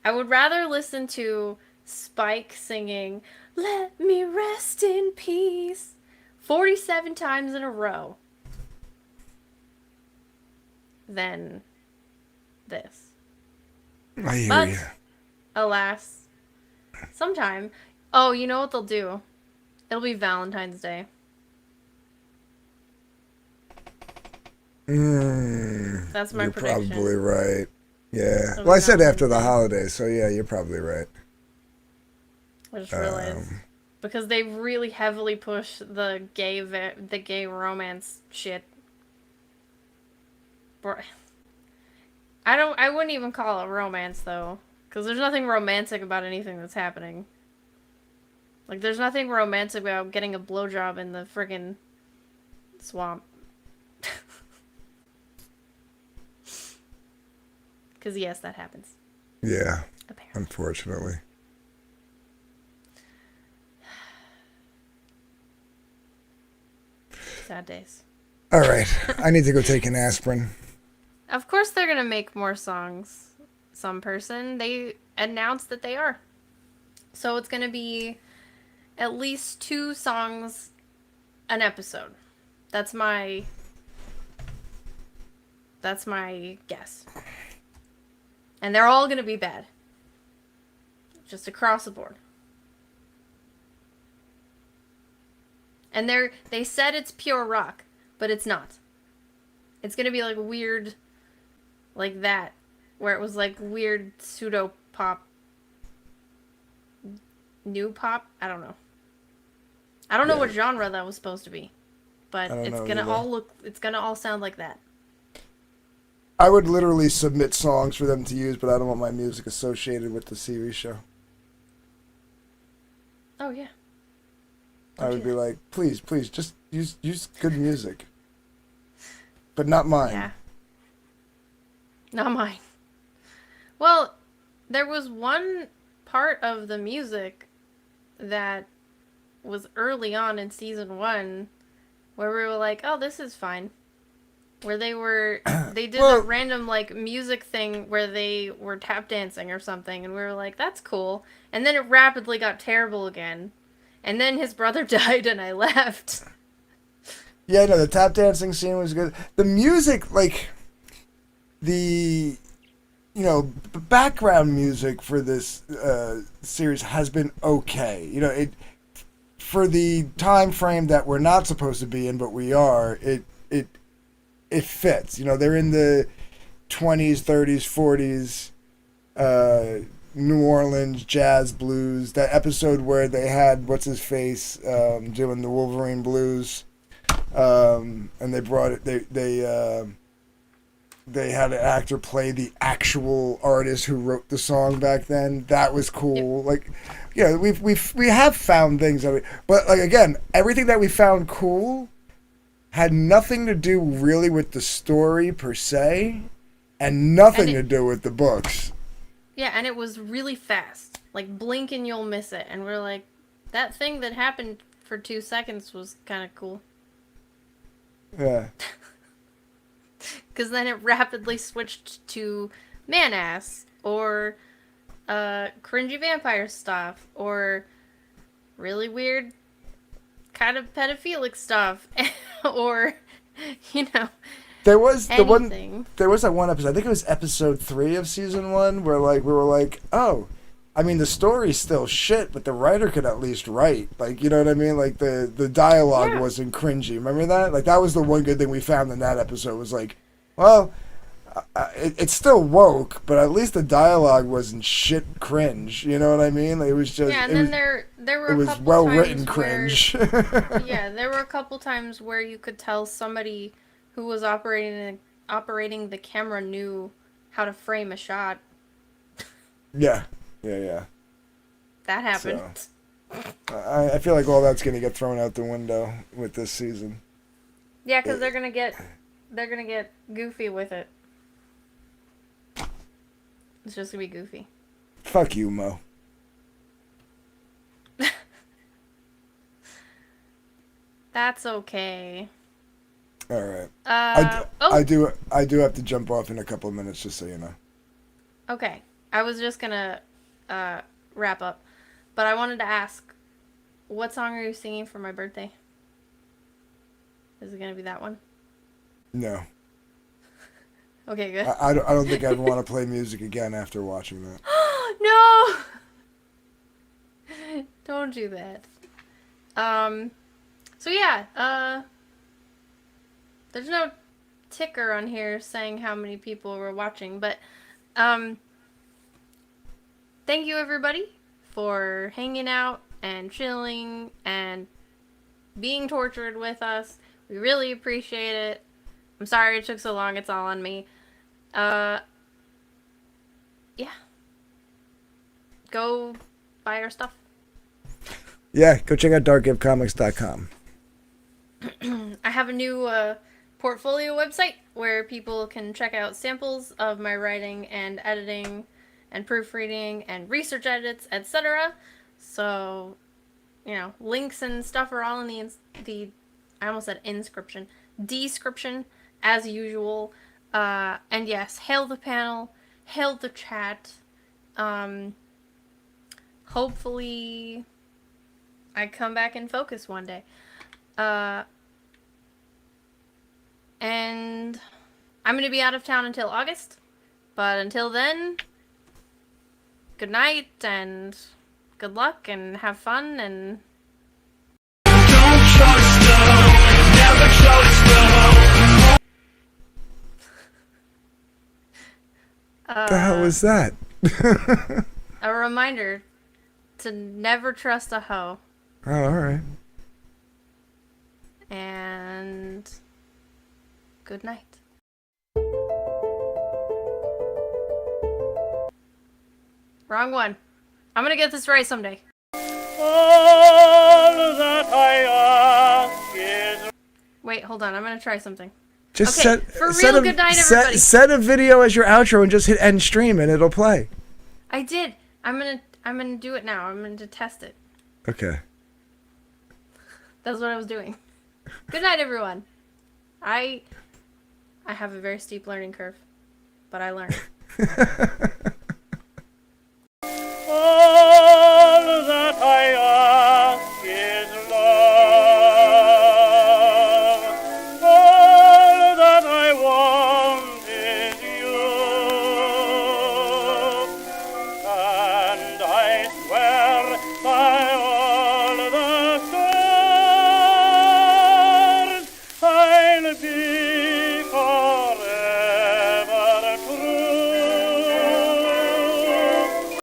I would rather listen to Spike singing "Let Me Rest in Peace" 47 times in a row than this. I hear But, you. alas, sometime. Oh, you know what they'll do? It'll be Valentine's Day. That's my You're prediction. probably right. Yeah. It'll Well, be I said after the Valentine's Day. holidays, so yeah, you're probably right. I just realized. Because they really heavily push the gay romance shit. I wouldn't even call it romance though, because there's nothing romantic about anything that's happening. Like there's nothing romantic about getting a blowjob in the friggin' swamp. Because yes, that happens. Yeah. Apparently. Unfortunately. Sad days. All right. I need to go take an aspirin. Of course they're gonna make more songs. Some person. They announced that they are. So it's gonna be at least 2 songs an episode. That's my guess. And they're all gonna be bad. Just across the board. And they said it's pure rock, but it's not. It's gonna be like weird, like that, where it was like weird pseudo pop, new pop. I don't know. I don't know what genre that was supposed to be, but it's gonna all sound like that. I would literally submit songs for them to use, but I don't want my music associated with the series show. Oh yeah. I would be like, please, just use good music. But not mine. Yeah. Not mine. Well, there was one part of the music that was early on in season 1 where we were like, oh, this is fine. Where they did a random like music thing where they were tap dancing or something, and we were like, that's cool. And then it rapidly got terrible again. And then his brother died and I left. Yeah, no, the tap dancing scene was good. The music, like, the, background music for this series has been okay. It for the time frame that we're not supposed to be in, but we are, it fits. They're in the 20s, 30s, 40s, New Orleans jazz blues. That episode where they had what's his face doing the Wolverine blues, and they brought it. They had an actor play the actual artist who wrote the song back then. That was cool. Like, we have found things but like again, everything that we found cool had nothing to do really with the story per se, and nothing to do with the books. Yeah, and it was really fast. Like, blink and you'll miss it. And we're like, that thing that happened for 2 seconds was kind of cool. Yeah. Because then it rapidly switched to man-ass, or cringy vampire stuff, or really weird kind of pedophilic stuff, or, There was anything. There was that one episode. I think it was episode 3 of season 1, where like we were like, oh, I mean the story's still shit, but the writer could at least write. Like, you know what I mean? Like the dialogue wasn't cringy. Remember that? Like that was the one good thing we found in that episode. Was like, well, it's still woke, but at least the dialogue wasn't shit cringe. You know what I mean? Like, it was just yeah. And then there were it a was couple well times written where, cringe. yeah, there were a couple times where you could tell somebody who was operating the camera knew how to frame a shot. Yeah. That happened. So, I feel like all that's gonna get thrown out the window with this season. Yeah, because they're gonna get goofy with it. It's just gonna be goofy. Fuck you, Mo. That's okay. All right. I do have to jump off in a couple of minutes, just so you know. Okay. I was just gonna wrap up, but I wanted to ask, what song are you singing for my birthday? Is it gonna be that one? No. Okay, good. I don't think I'd want to play music again after watching that. No! Don't do that. So yeah, there's no ticker on here saying how many people were watching, but, thank you everybody for hanging out and chilling and being tortured with us. We really appreciate it. I'm sorry it took so long. It's all on me. Yeah. Go buy our stuff. Yeah, go check out darkgivecomics.com. I have a new portfolio website where people can check out samples of my writing and editing and proofreading and research edits, etc. So, you know, links and stuff are all in the I almost said inscription, description, as usual. And yes, hail the panel, hail the chat. Hopefully I come back in focus one day. And I'm going to be out of town until August. But until then, good night and good luck and have fun and... Don't trust the hoe, never trust the hoe. The hell was that? A reminder to never trust a hoe. Oh, alright. And good night. Wrong one. I'm gonna get this right someday. All that I ask is... Wait, hold on. I'm gonna try something. Just okay, set, for set real, a, good night, set, everybody. set a video as your outro and just hit end stream and it'll play. I did. I'm gonna do it now. I'm gonna test it. Okay. That's what I was doing. Good night, everyone. I have a very steep learning curve, but I learned.